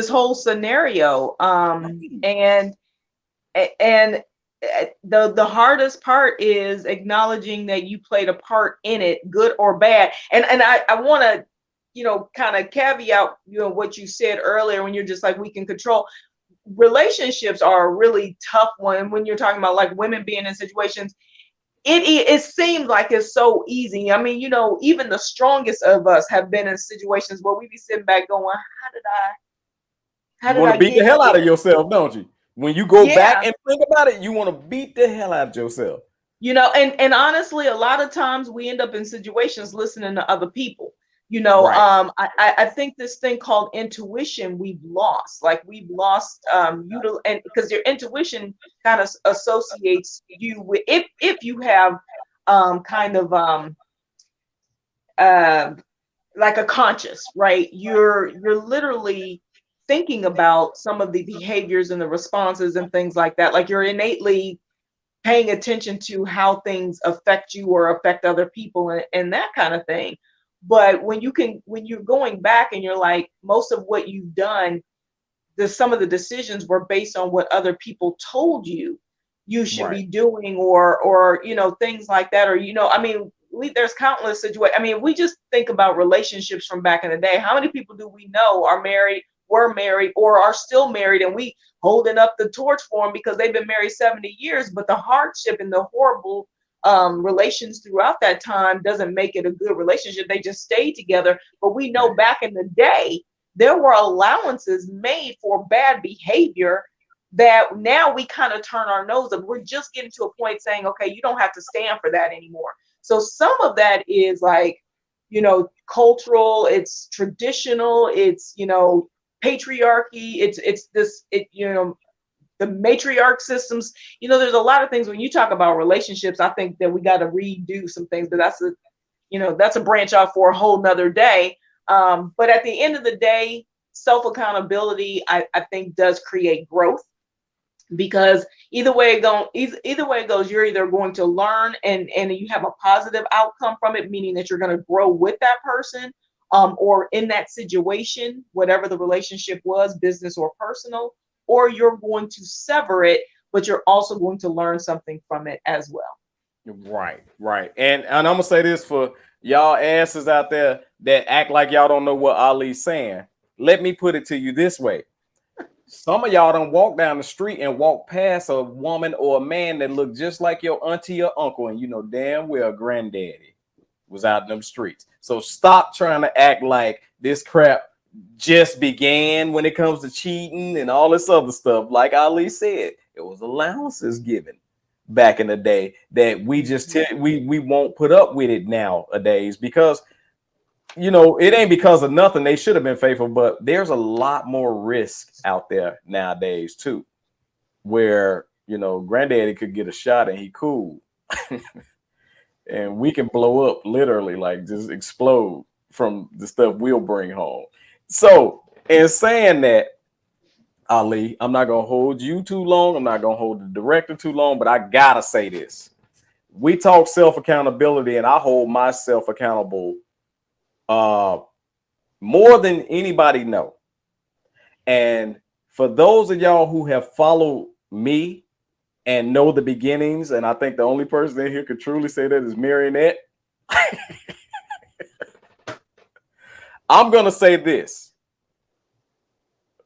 Speaker 8: whole scenario? And the hardest part is acknowledging that you played a part in it, good or bad. And I want to, kind of caveat, what you said earlier when you're just like, we can control. Relationships are a really tough one when you're talking about like women being in situations. It seems like it's so easy. I mean, even the strongest of us have been in situations where we be sitting back going, how did I? You want to
Speaker 6: beat the hell out of yourself, don't you? When you go back and think about it, you want to beat the hell out of yourself.
Speaker 8: And honestly, a lot of times we end up in situations listening to other people.
Speaker 6: Right.
Speaker 8: I think this thing called intuition we've lost. Like we've lost and because your intuition kind of associates you with if you have kind of like a conscious, right? You're literally thinking about some of the behaviors and the responses and things like that. Like you're innately paying attention to how things affect you or affect other people and that kind of thing. But when you're going back and you're like, most of what you've done, some of the decisions were based on what other people told you. you should
Speaker 6: Right.
Speaker 8: be doing, or things like that, or I mean, there's countless situations. I mean, we just think about relationships from back in the day. How many people do we know are married, were married, or are still married, and we holding up the torch for them because they've been married 70 years, but the hardship and the horrible relations throughout that time doesn't make it a good relationship. They just stayed together. But we know back in the day, there were allowances made for bad behavior that now we kind of turn our nose up. We're just getting to a point saying, okay, you don't have to stand for that anymore. So some of that is like, cultural, it's traditional, it's, patriarchy, it's this, the matriarch systems. There's a lot of things when you talk about relationships. I think that we got to redo some things, but that's a branch off for a whole nother day. But at the end of the day, self accountability, I think, does create growth, because either way it goes, you're either going to learn and you have a positive outcome from it, meaning that you're going to grow with that person, or in that situation, whatever the relationship was, business or personal, or you're going to sever it, but you're also going to learn something from it as well.
Speaker 6: Right. And I'm gonna say this for y'all asses out there that act like y'all don't know what Ali's saying. Let me put it to you this way. Some of y'all don't walk down the street and walk past a woman or a man that look just like your auntie or uncle, and you know damn well granddaddy was out in them streets. So stop trying to act like this crap just began when it comes to cheating and all this other stuff. Like Ali said, it was allowances given back in the day that we just we won't put up with it nowadays, because it ain't because of nothing. They should have been faithful, but there's a lot more risk out there nowadays too, where granddaddy could get a shot and he cool and we can blow up, literally, like just explode from the stuff we'll bring home. So in saying that, Ali, I'm not gonna hold you too long. I'm not gonna hold the director too long, but I gotta say this. We talk self-accountability, and I hold myself accountable more than anybody know. And for those of y'all who have followed me and know the beginnings, and I think the only person in here could truly say that is Marionette. I'm gonna say this.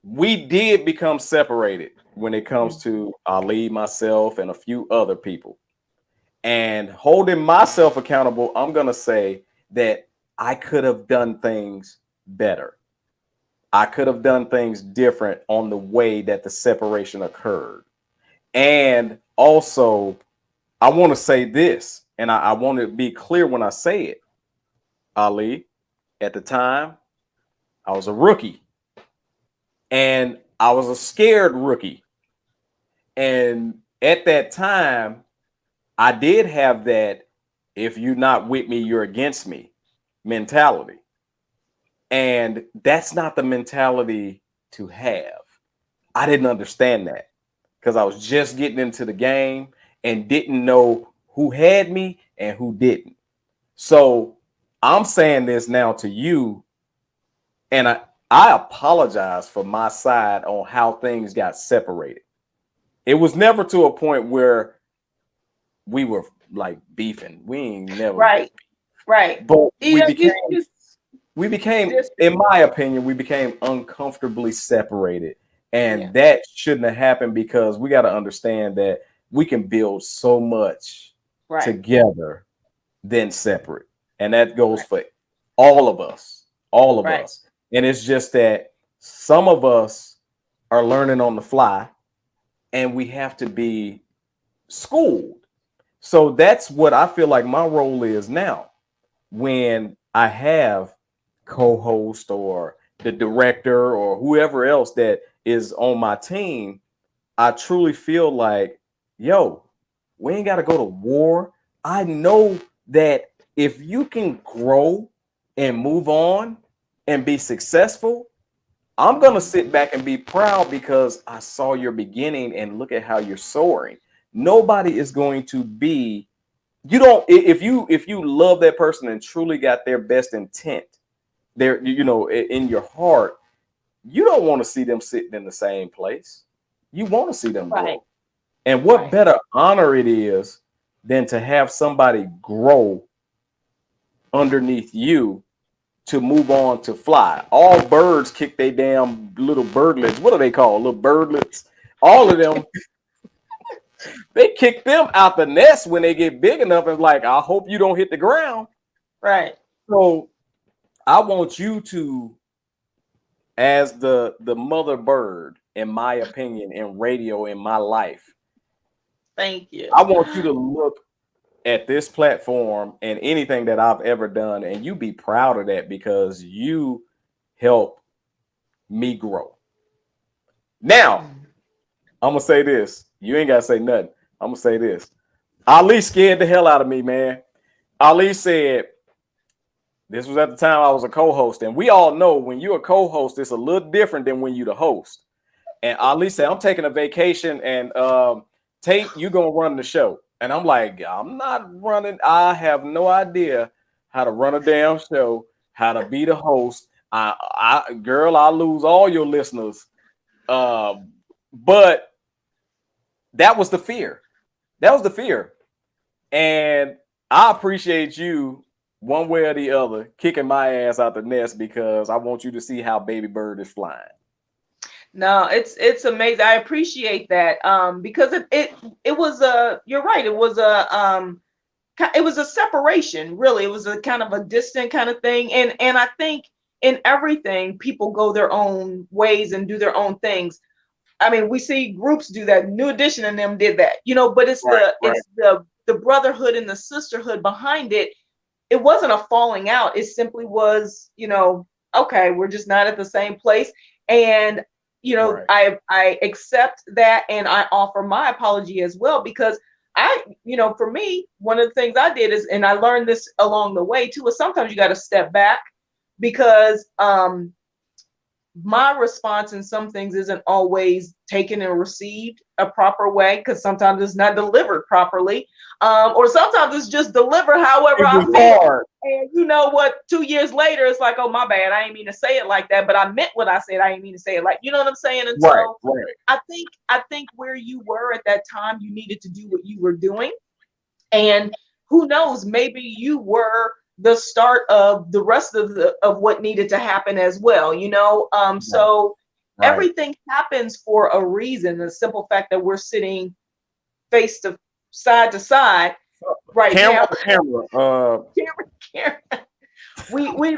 Speaker 6: We did become separated when it comes to Ali, myself, and a few other people. And holding myself accountable, I'm gonna say that I could have done things better. I could have done things different on the way that the separation occurred. And also, I want to say this, and I want to be clear when I say it. Ali, at the time, I was a rookie. And I was a scared rookie. And at that time, I did have that if you're not with me, you're against me mentality. And that's not the mentality to have. I didn't understand that because I was just getting into the game and didn't know who had me and who didn't. So I'm saying this now to you, and I apologize for my side on how things got separated. It was never to a point where we were like beefing. We ain't never.
Speaker 8: Right.
Speaker 6: But we became, in my opinion, we became uncomfortably separated. And that shouldn't have happened, because we got to understand that we can build so much together than separate. And that goes for all of us, us. And it's just that some of us are learning on the fly and we have to be schooled. So that's what I feel like my role is now. When I have co-host or the director or whoever else that is on my team, I truly feel like, yo, we ain't got to go to war. I know that if you can grow and move on and be successful, I'm going to sit back and be proud because I saw your beginning and look at how you're soaring. Nobody is going to be, if you love that person and truly got their best intent there, in your heart, you don't want to see them sitting in the same place. You want to see them grow. And what
Speaker 8: Right.
Speaker 6: better honor it is than to have somebody grow underneath you to move on to fly. All birds kick their damn little birdlets. What are they called? Little birdlets. All of them, they kick them out the nest when they get big enough. And like, I hope you don't hit the ground.
Speaker 8: Right.
Speaker 6: So I want you to, as the mother bird, in my opinion, in radio, in my life,
Speaker 8: Thank you.
Speaker 6: I want you to look at this platform and anything that I've ever done, and you be proud of that because you help me grow. Now, I'm gonna say this. You ain't gotta say nothing. I'm gonna say this. Ali scared the hell out of me, man. Ali said, this was at the time I was a co-host, and we all know when you're a co-host, it's a little different than when you're the host. And Ali said, I'm taking a vacation, and Tate, you gonna run the show. And I'm like, I'm not running. I have no idea how to run a damn show, how to be the host. Girl, I lose all your listeners. But that was the fear. That was the fear. And I appreciate you one way or the other kicking my ass out the nest because I want you to see how Baby Bird is flying.
Speaker 8: No, it's amazing. I appreciate that. Because it was you're right. It was a separation, really. It was a kind of a distant kind of thing. And I think in everything, people go their own ways and do their own things. I mean, we see groups do that. New Edition and them did that, but it's it's the brotherhood and the sisterhood behind it. It wasn't a falling out. It simply was, okay, we're just not at the same place. And I accept that, and I offer my apology as well, because for me, one of the things I did is, and I learned this along the way too, is sometimes you got to step back because my response in some things isn't always taken and received a proper way, because sometimes it's not delivered properly, or sometimes it's just delivered however I feel. And you know what? 2 years later, it's like, oh, my bad. I didn't mean to say it like that, but I meant what I said. I didn't mean to say it like, you know what I'm saying? And so I think where you were at that time, you needed to do what you were doing. And who knows, maybe you were the start of the rest of what needed to happen as well, so everything happens for a reason. The simple fact that we're sitting face to side right now. Camera. We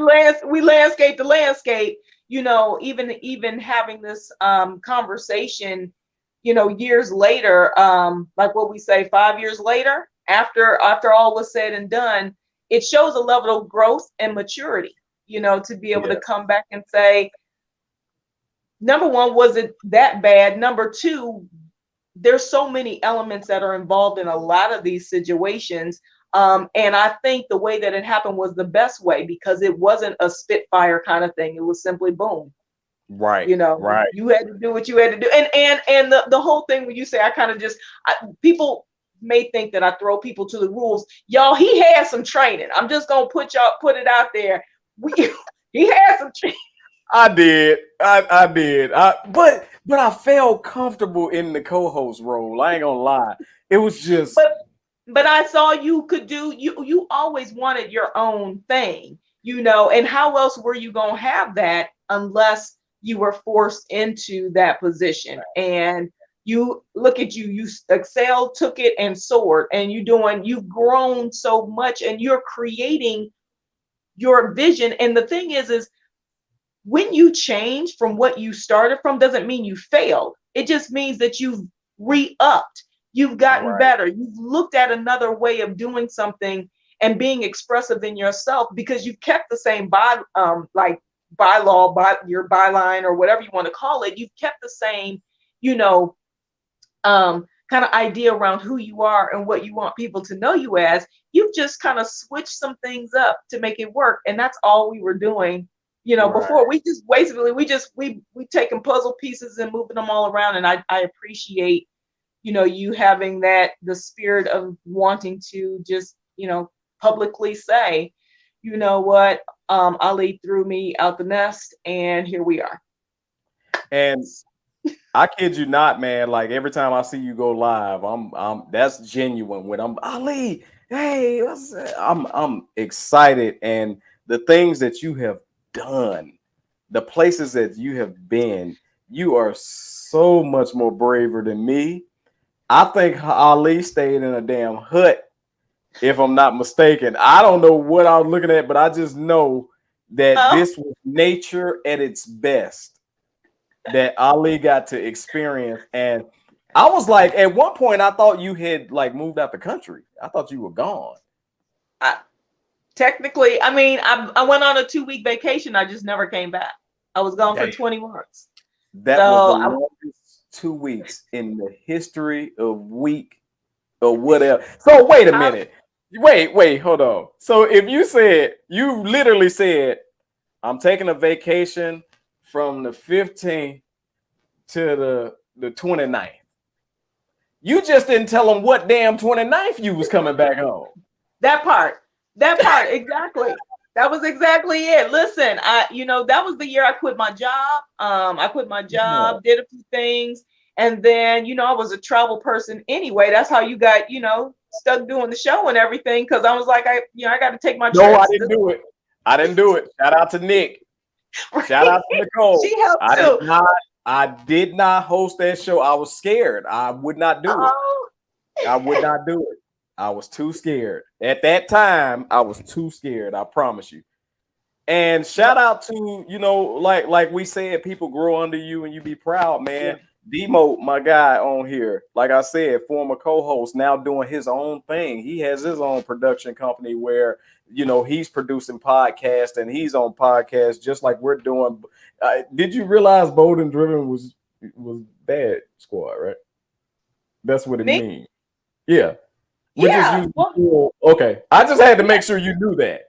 Speaker 8: landscape the landscape, even having this conversation, years later, like what we say, 5 years later, after all was said and done, it shows a level of growth and maturity, to be able to come back and say, number one, was it that bad? Number two, there's so many elements that are involved in a lot of these situations. And I think the way that it happened was the best way, because it wasn't a spitfire kind of thing. It was simply boom.
Speaker 6: Right.
Speaker 8: Right. You had to do what you had to do. And the whole thing when you say, people may think that I throw people to the rules. Y'all, he had some training. I'm just gonna put it out there. He had some training.
Speaker 6: I did. I did. But I felt comfortable in the co-host role. I ain't gonna lie. It was just.
Speaker 8: But I saw you could do. You always wanted your own thing, And how else were you gonna have that unless you were forced into that position? And you look at you excelled, took it, and soared. And you've grown so much, and you're creating your vision. And the thing is when you change from what you started from, doesn't mean you failed. It just means that you've re-upped. You've gotten better. You've looked at another way of doing something and being expressive in yourself, because you've kept the same bylaw, your byline, or whatever you want to call it. You've kept the same, kind of idea around who you are and what you want people to know you as. You've just kind of switched some things up to make it work. And that's all we were doing. Before we just basically, we taking puzzle pieces and moving them all around. And I appreciate, you having the spirit of wanting to just, publicly say, you know what, Ali threw me out the nest, and here we are.
Speaker 6: And I kid you not, man. Like every time I see you go live, I'm that's genuine. When I'm Ali, hey, I'm excited, and the things that you have done, the places that you have been, you are so much more braver than me. I think Ali stayed in a damn hut, if I'm not mistaken. I don't know what I was looking at, but I just know that
Speaker 8: Oh,
Speaker 6: this was nature at its best that Ali got to experience. And I was like, at one point, I thought you had like moved out the country. I thought you were gone.
Speaker 8: technically, I mean, I went on a 2-week vacation. I just never came back. I was gone for
Speaker 6: Damn.
Speaker 8: 20 months.
Speaker 6: That was the
Speaker 8: So
Speaker 6: longest 2 weeks in the history of week or whatever. So wait a minute. Wait, hold on. So if you literally said, I'm taking a vacation from the 15th to the 29th. You just didn't tell them what damn 29th you was coming back home.
Speaker 8: that part exactly. That was exactly it. Listen, that was the year I quit my job. I quit my job, did a few things, and then I was a travel person anyway. That's how you got stuck doing the show and everything, because I was like, I got to take my trips.
Speaker 6: No, I didn't do it. I didn't do it. Shout out to Nick. Shout out to Nicole.
Speaker 8: She helped too.
Speaker 6: I did not host that show. I was scared. I would not do it. I would not do it. I was too scared. At that time, I was too scared. I promise you. And shout out to, like we said, people grow under you and you be proud, man. Demo, my guy on here, like I said, former co-host, now doing his own thing. He has his own production company where he's producing podcasts and he's on podcasts just like we're doing. Did you realize Bold and Driven was Bad Squad, right? That's what it means. Yeah. Okay. I just had to make sure you knew that.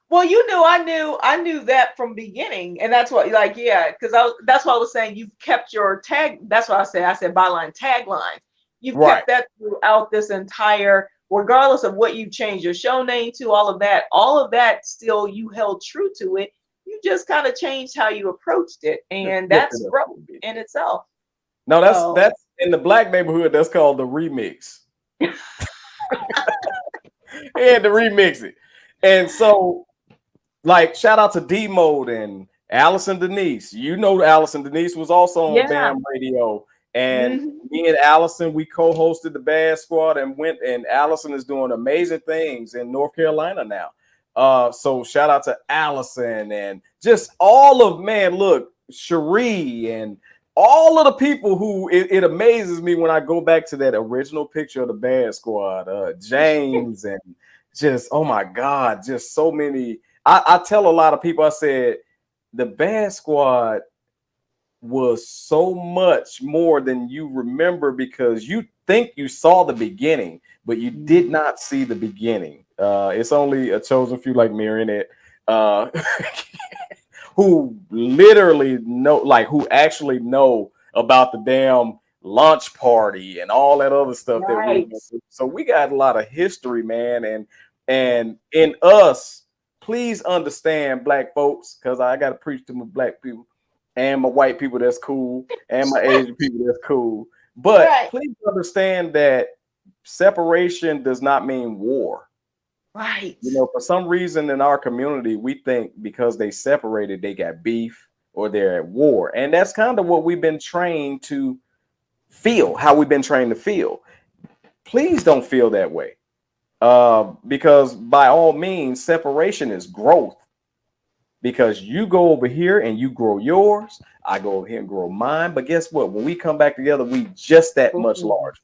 Speaker 8: Well, I knew that from beginning, and that's what, because that's why I was saying you've kept your tag. That's what I said byline, tagline. You've kept that throughout this entire, regardless of what you changed your show name to, all of that still you held true to it. You just kind of changed how you approached it, and that's growth in itself.
Speaker 6: No, that's in the Black neighborhood. That's called the remix. He had to remix it, and so. Like, shout out to D-Mode and Allison Denise. Allison Denise was also on BAM Radio. And me and Allison, we co-hosted the Bad Squad and Allison is doing amazing things in North Carolina now. So shout out to Allison and just all of, look, Cherie and all of the people who, it amazes me when I go back to that original picture of the Bad Squad, James and just, oh my God, just so many. I tell a lot of people, I said, the Bad Squad was so much more than you remember because you think you saw the beginning, but you did not see the beginning. It's only a chosen few like Marionette who literally know, like who actually know about the damn launch party and all that other stuff that we went through. So we got a lot of history, man, and in us. Please understand, Black folks, because I got to preach to my Black people and my white people that's cool and my Asian people that's cool. But please understand that separation does not mean war.
Speaker 8: Right.
Speaker 6: For some reason in our community, we think because they separated, they got beef or they're at war. And that's kind of what we've been trained to feel, how we've been trained to feel. Please don't feel that way. Because by all means, separation is growth. Because you go over here and you grow yours, I go over here and grow mine. But guess what? When we come back together, we just that much larger.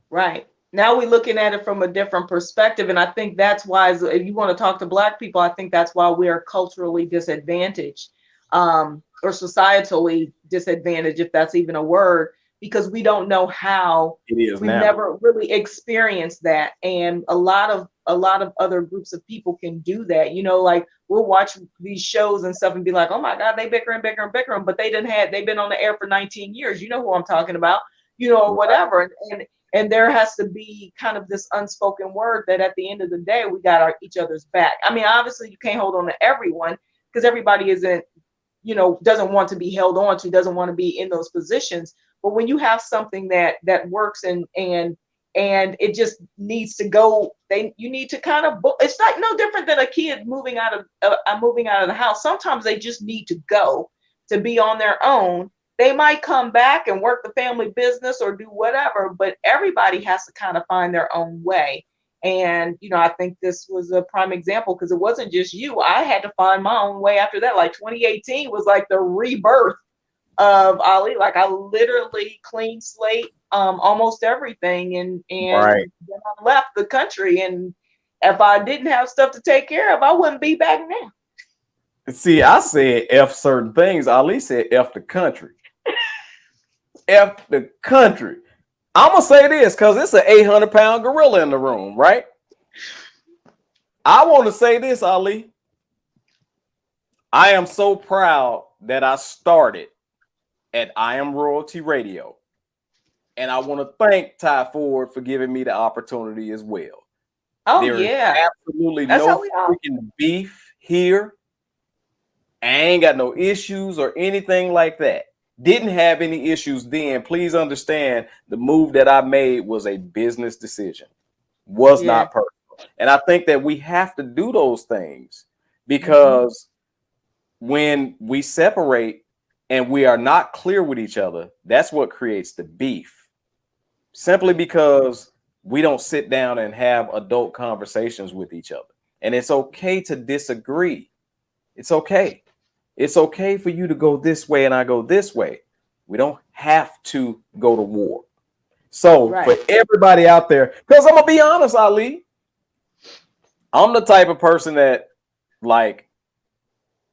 Speaker 6: Right.
Speaker 8: Now we're looking at it from a different perspective. And I think that's why, if you want to talk to Black people, I think that's why we are culturally disadvantaged, or societally disadvantaged, if that's even a word. Because we don't know how
Speaker 6: it is.
Speaker 8: We've never really experienced that, and a lot of other groups of people can do that. Like we'll watch these shows and stuff and be like, "Oh my God, they bickering, but they've been on the air for 19 years." You know who I'm talking about, or whatever. And there has to be kind of this unspoken word that at the end of the day, we got each other's back. I mean, obviously, you can't hold on to everyone because everybody isn't doesn't want to be held on to, doesn't want to be in those positions. But when you have something that works and it just needs to go, you need to kind of, it's like no different than a kid moving out of the house. Sometimes they just need to go to be on their own. They might come back and work the family business or do whatever, but everybody has to kind of find their own way. And, I think this was a prime example, because it wasn't just you. I had to find my own way after that. Like 2018 was like the rebirth of Ali. Like I literally clean slate, almost everything. And
Speaker 6: Right.
Speaker 8: then I left the country. And if I didn't have stuff to take care of, I wouldn't be back now.
Speaker 6: See, I said F certain things. Ali said F the country. F the country. I'm going to say this because it's an 800-pound gorilla in the room, right? I want to say this, Ali. I am so proud that I started at I Am Royalty Radio. And I want to thank Ty Ford for giving me the opportunity as well.
Speaker 8: Oh,
Speaker 6: There
Speaker 8: yeah.
Speaker 6: is absolutely
Speaker 8: That's
Speaker 6: no
Speaker 8: how we are.
Speaker 6: freaking beef here. I ain't got no issues or anything like that. Didn't have any issues then. Please understand the move that I made was a business decision. Was
Speaker 8: Yeah.
Speaker 6: not personal. And I think that we have to do those things because when we separate and we are not clear with each other, that's what creates the beef. Simply because we don't sit down and have adult conversations with each other. And it's okay to disagree. It's okay. It's okay for you to go this way and I go this way. We don't have to go to war. So
Speaker 8: Right.
Speaker 6: for everybody out there, because I'm going to be honest, Ali, I'm the type of person that, like,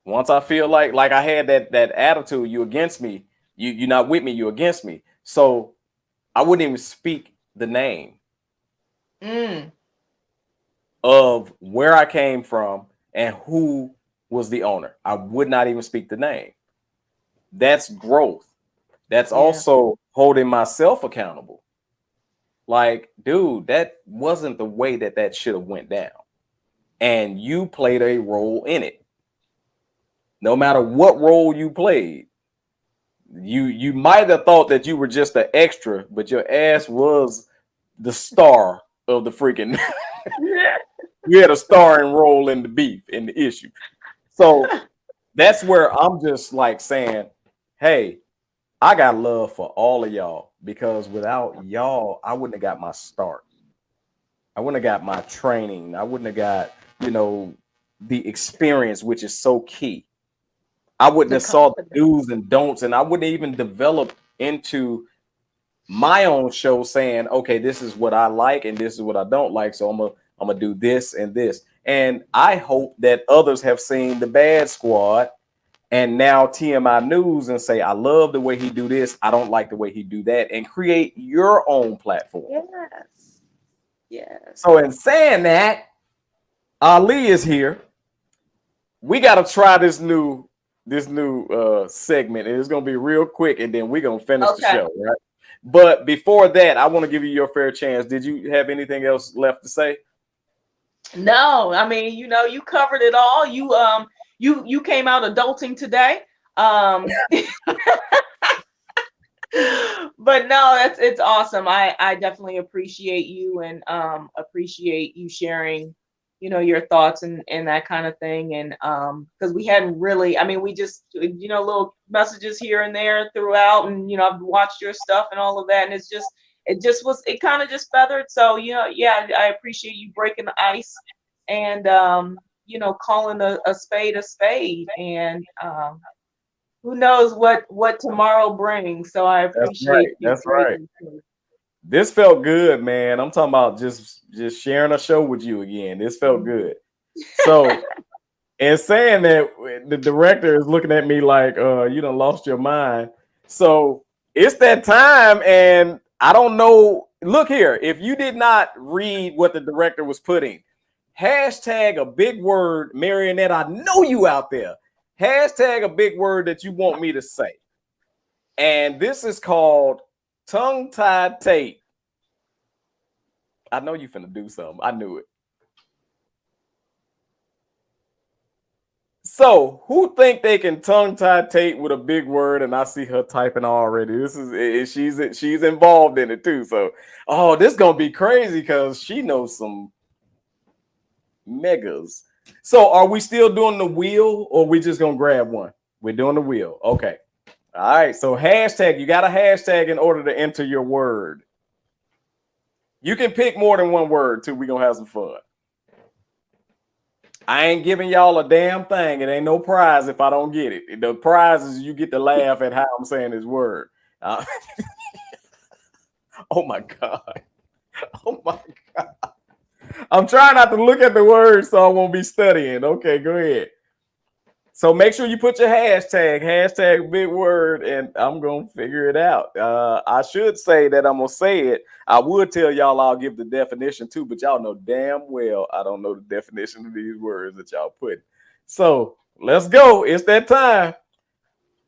Speaker 6: once I feel like I had that attitude, you against me, you're not with me, you against me. So I wouldn't even speak the name of where I came from and who was the owner. I would not even speak the name. That's growth. That's also holding myself accountable. Like, dude, that wasn't the way that should have went down. And you played a role in it. No matter what role you played, you might have thought that you were just an extra, but your ass was the star of the freaking you had a starring role in the beef, in the issue. So that's where I'm just like saying, hey, I got love for all of y'all, because without y'all, I wouldn't have got my start. I wouldn't have got my training. I wouldn't have got, the experience, which is so key. I wouldn't have saw the do's and don'ts, and I wouldn't even develop into my own show saying, okay, this is what I like and this is what I don't like. So I'm gonna do this and this. And I hope that others have seen the Bad Squad and now TMI News and say, I love the way he do this. I don't like the way he do that, and create your own platform.
Speaker 8: Yes. Yes.
Speaker 6: So in saying that, Ali is here. We got to try this new segment, and it's gonna be real quick, and then we're gonna finish the show, right? But before that, I want to give you your fair chance. Did you have anything else left to say?
Speaker 8: No, I mean, you covered it all. You came out adulting today. But no, it's awesome. I definitely appreciate you and appreciate you sharing, your thoughts and that kind of thing. And because we hadn't really, I mean, we just, little messages here and there throughout, and I've watched your stuff and all of that, and it kind of just feathered. So yeah, I appreciate you breaking the ice and calling a spade, and who knows what tomorrow brings. So I appreciate you.
Speaker 6: That's right. This felt good, man. I'm talking about just sharing a show with you again. This felt good. So, and saying that, the director is looking at me like, you done lost your mind. So it's that time, and I don't know. Look here, if you did not read what the director was putting, hashtag a big word, Marionette. I know you out there. Hashtag a big word that you want me to say. And this is called tongue-tied tape. I know you finna do something. I knew it. So So, who think they can tongue-tie Tate with a big word? And I see her typing already. This is she's involved in it too. So, oh, this is gonna be crazy because she knows some megas. So, are we still doing the wheel, or we just gonna grab one? We're doing the wheel. Okay. All right. So, hashtag. You got a hashtag in order to enter your word. You can pick more than one word too. We're gonna have some fun. I ain't giving y'all a damn thing. It ain't no prize if I don't get it. The prize is you get to laugh at how I'm saying this word. Oh my God. Oh my God. I'm trying not to look at the words so I won't be studying. Okay, go ahead. So make sure you put your hashtag big word, and I'm going to figure it out. I should say that I'm going to say it. I would tell y'all I'll give the definition too, but y'all know damn well I don't know the definition of these words that y'all put. So let's go. It's that time.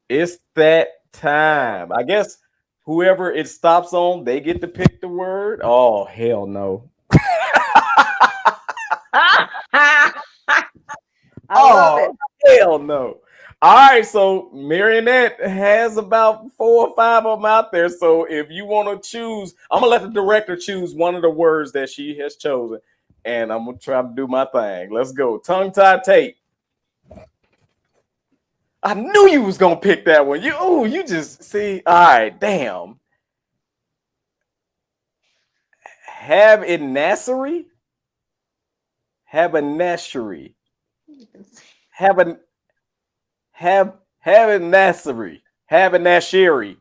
Speaker 6: It's that time. I guess whoever it stops on, they get to pick the word. Oh, hell no.
Speaker 8: I love it.
Speaker 6: Hell no. All right, so Marionette has about 4 or 5 of them out there. So if you want to choose, I'm gonna let the director choose one of the words that she has chosen, and I'm gonna try to do my thing. Let's go. Tongue-tied Tate. I knew you was gonna pick that one. You just see. All right, damn. Haberdashery. Haberdashery. Haberdashery. Haberdashery.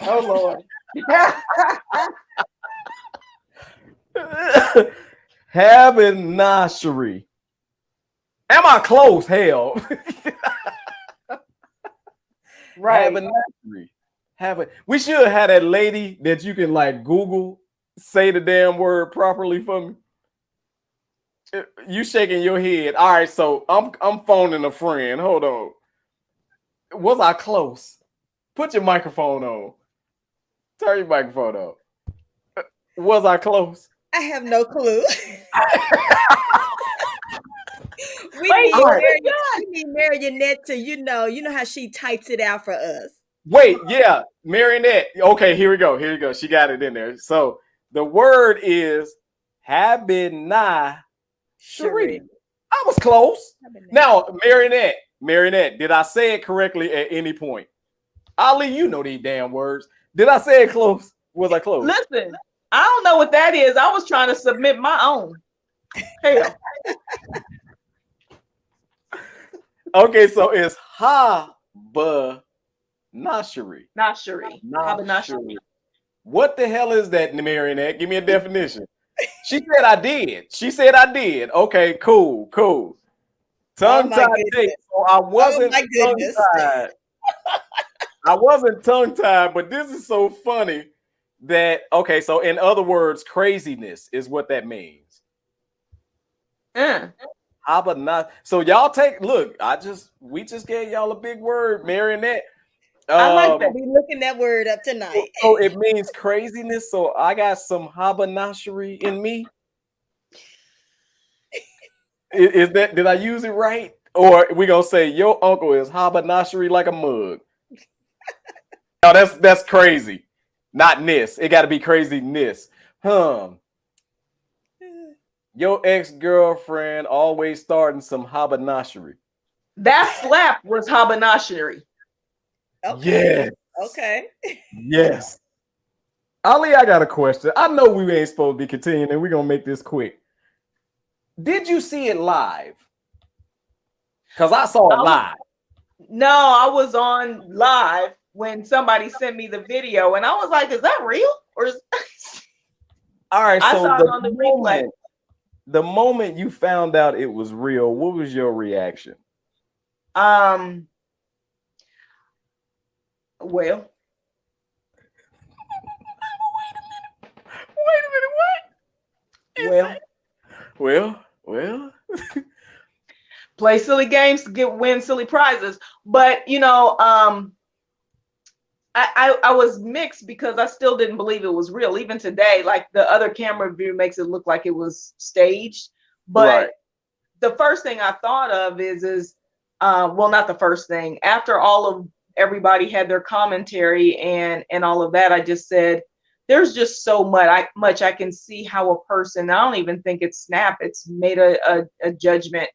Speaker 8: Oh Lord.
Speaker 6: Haberdashery. Am I close? Hell.
Speaker 8: Right.
Speaker 6: Haberdashery. We should have that lady that you can like Google say the damn word properly for me. You shaking your head. All right, so I'm phoning a friend. Hold on. Was I close? Put your microphone on. Turn your microphone on. Was I close?
Speaker 7: I have no clue. we need Marionette to, you know how she types it out for us.
Speaker 6: Wait, yeah, Marionette. Okay, here we go. She got it in there. So the word is Haberdashery. I was close. Now, Marionette, did I say it correctly at any point? Ali, you know these damn words. Did I say it close? Was I close?
Speaker 8: Listen, I don't know what that is. I was trying to submit my own. Hell.
Speaker 6: Okay, so it's Haberdashery.
Speaker 8: Haberdashery.
Speaker 6: What the hell is that, Marionette? Give me a definition. She said I did. Okay, cool. Tongue-tied Tate. So I wasn't tongue-tied. I wasn't tongue-tied, but this is so funny that, okay, so in other words, craziness is what that means. So y'all we just gave y'all a big word, Marionette.
Speaker 7: I like that. Be looking that word up tonight.
Speaker 6: So it means craziness. So I got some haberdashery in me. Is that, did I use it right? Or we gonna say your uncle is haberdashery like a mug? No, that's crazy. Not ness. It got to be craziness. Your ex-girlfriend always starting some haberdashery.
Speaker 8: That slap was haberdashery.
Speaker 7: Okay.
Speaker 6: Yes.
Speaker 7: Okay.
Speaker 6: Yes. Ali, I got a question. I know we ain't supposed to be continuing, and we're gonna make this quick. Did you see it live? Because I saw it live.
Speaker 8: No, I was on live when somebody sent me the video, and I was like, "Is that real?" Or is
Speaker 6: all right? So
Speaker 8: I saw it on the replay.
Speaker 6: The moment you found out it was real, what was your reaction?
Speaker 8: Well.
Speaker 6: Wait a minute. What? Well.
Speaker 8: Play silly games to win silly prizes, but I was mixed because I still didn't believe it was real. Even today, like the other camera view makes it look like it was staged. But the first thing I thought of is well, not the first thing. After all of everybody had their commentary and all of that, I just said, there's just so much I can see how a person, I don't even think it's Snap, it's made a judgment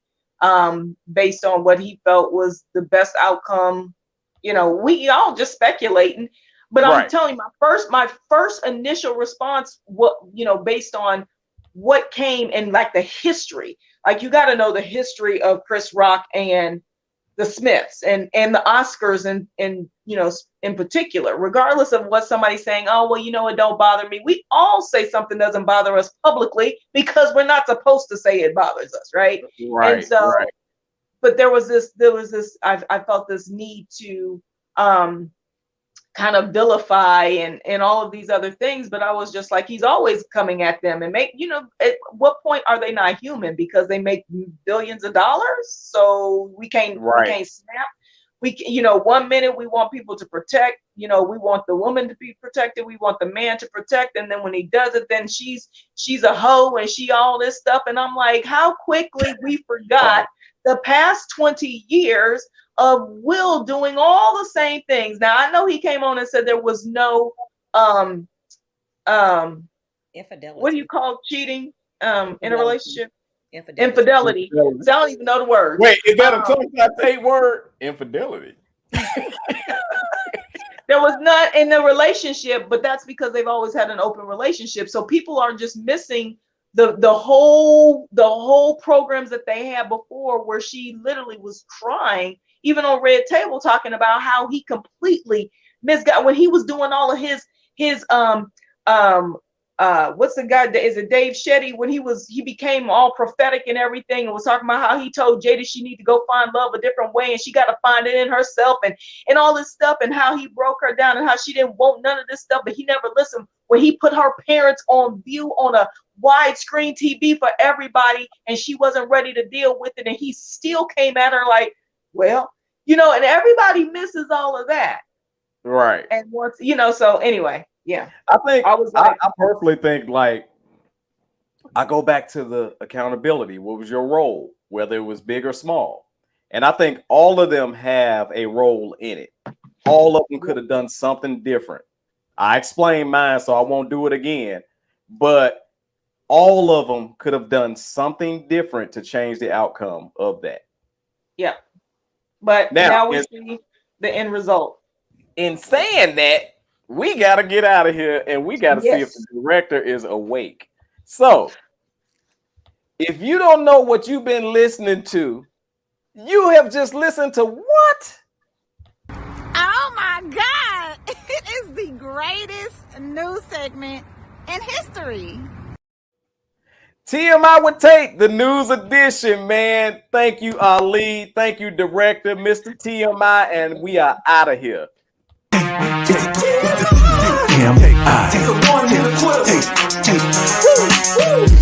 Speaker 8: based on what he felt was the best outcome. You know, we all just speculating, but I'm telling you, my first initial response, based on what came in, like the history, like you got to know the history of Chris Rock and the Smiths and the Oscars and in particular, regardless of what somebody's saying, oh, well, it don't bother me. We all say something doesn't bother us publicly because we're not supposed to say it bothers us, right?
Speaker 6: Right.
Speaker 8: And so, but there was this, I felt this need to kind of vilify and all of these other things, but I was just like, he's always coming at them and at what point are they not human? Because they make billions of dollars, so we can't snap. We 1 minute we want people to protect, we want the woman to be protected, we want the man to protect, and then when he does it, then she's a hoe and she all this stuff, and I'm like, how quickly we forgot the past 20 years of Will doing all the same things. Now I know he came on and said there was no infidelity. What do you call cheating in a relationship? Infidelity. So I don't even know the word.
Speaker 6: Wait, is that a tongue-tied word? Infidelity.
Speaker 8: There was none in the relationship, but that's because they've always had an open relationship. So people are just missing the whole programs that they had before, where she literally was crying, even on Red Table, talking about how he completely misguided when he was doing all of his what's the guy, is it Dave Shetty, when he became all prophetic and everything, and was talking about how he told Jada she need to go find love a different way and she got to find it in herself and all this stuff, and how he broke her down and how she didn't want none of this stuff, but he never listened when he put her parents on view on a widescreen TV for everybody, and she wasn't ready to deal with it, and he still came at her like, well, and everybody misses all of that.
Speaker 6: Right.
Speaker 8: And once, so anyway, yeah.
Speaker 6: I personally think, like, I go back to the accountability. What was your role, whether it was big or small? And I think all of them have a role in it. All of them could have done something different. I explained mine, so I won't do it again. But all of them could have done something different to change the outcome of that.
Speaker 8: Yeah. But now we see the end result.
Speaker 6: In saying that, we got to get out of here and we got to see if the director is awake. So, if you don't know what you've been listening to, you have just listened to what?
Speaker 9: Oh my God! It is the greatest news segment in history.
Speaker 6: TMI with Tate, the news edition, man. Thank you, Ali. Thank you, director, Mr. TMI, and we are out of here.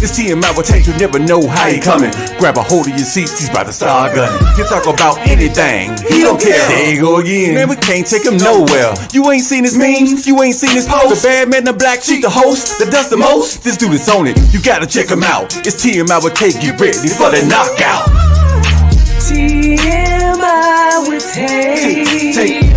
Speaker 10: It's TMI with Tate, you never know how he coming. Grab a hold of your seats, he's about to start gunning. He'll talk about anything, he don't care. There you go again. Man, we can't take him nowhere. You ain't seen his memes, you ain't seen his post. The bad man in the black sheep, the host that does the most. This dude is on it, you gotta check him out. It's TMI with Tate, get ready for the knockout.
Speaker 11: TMI with Tate.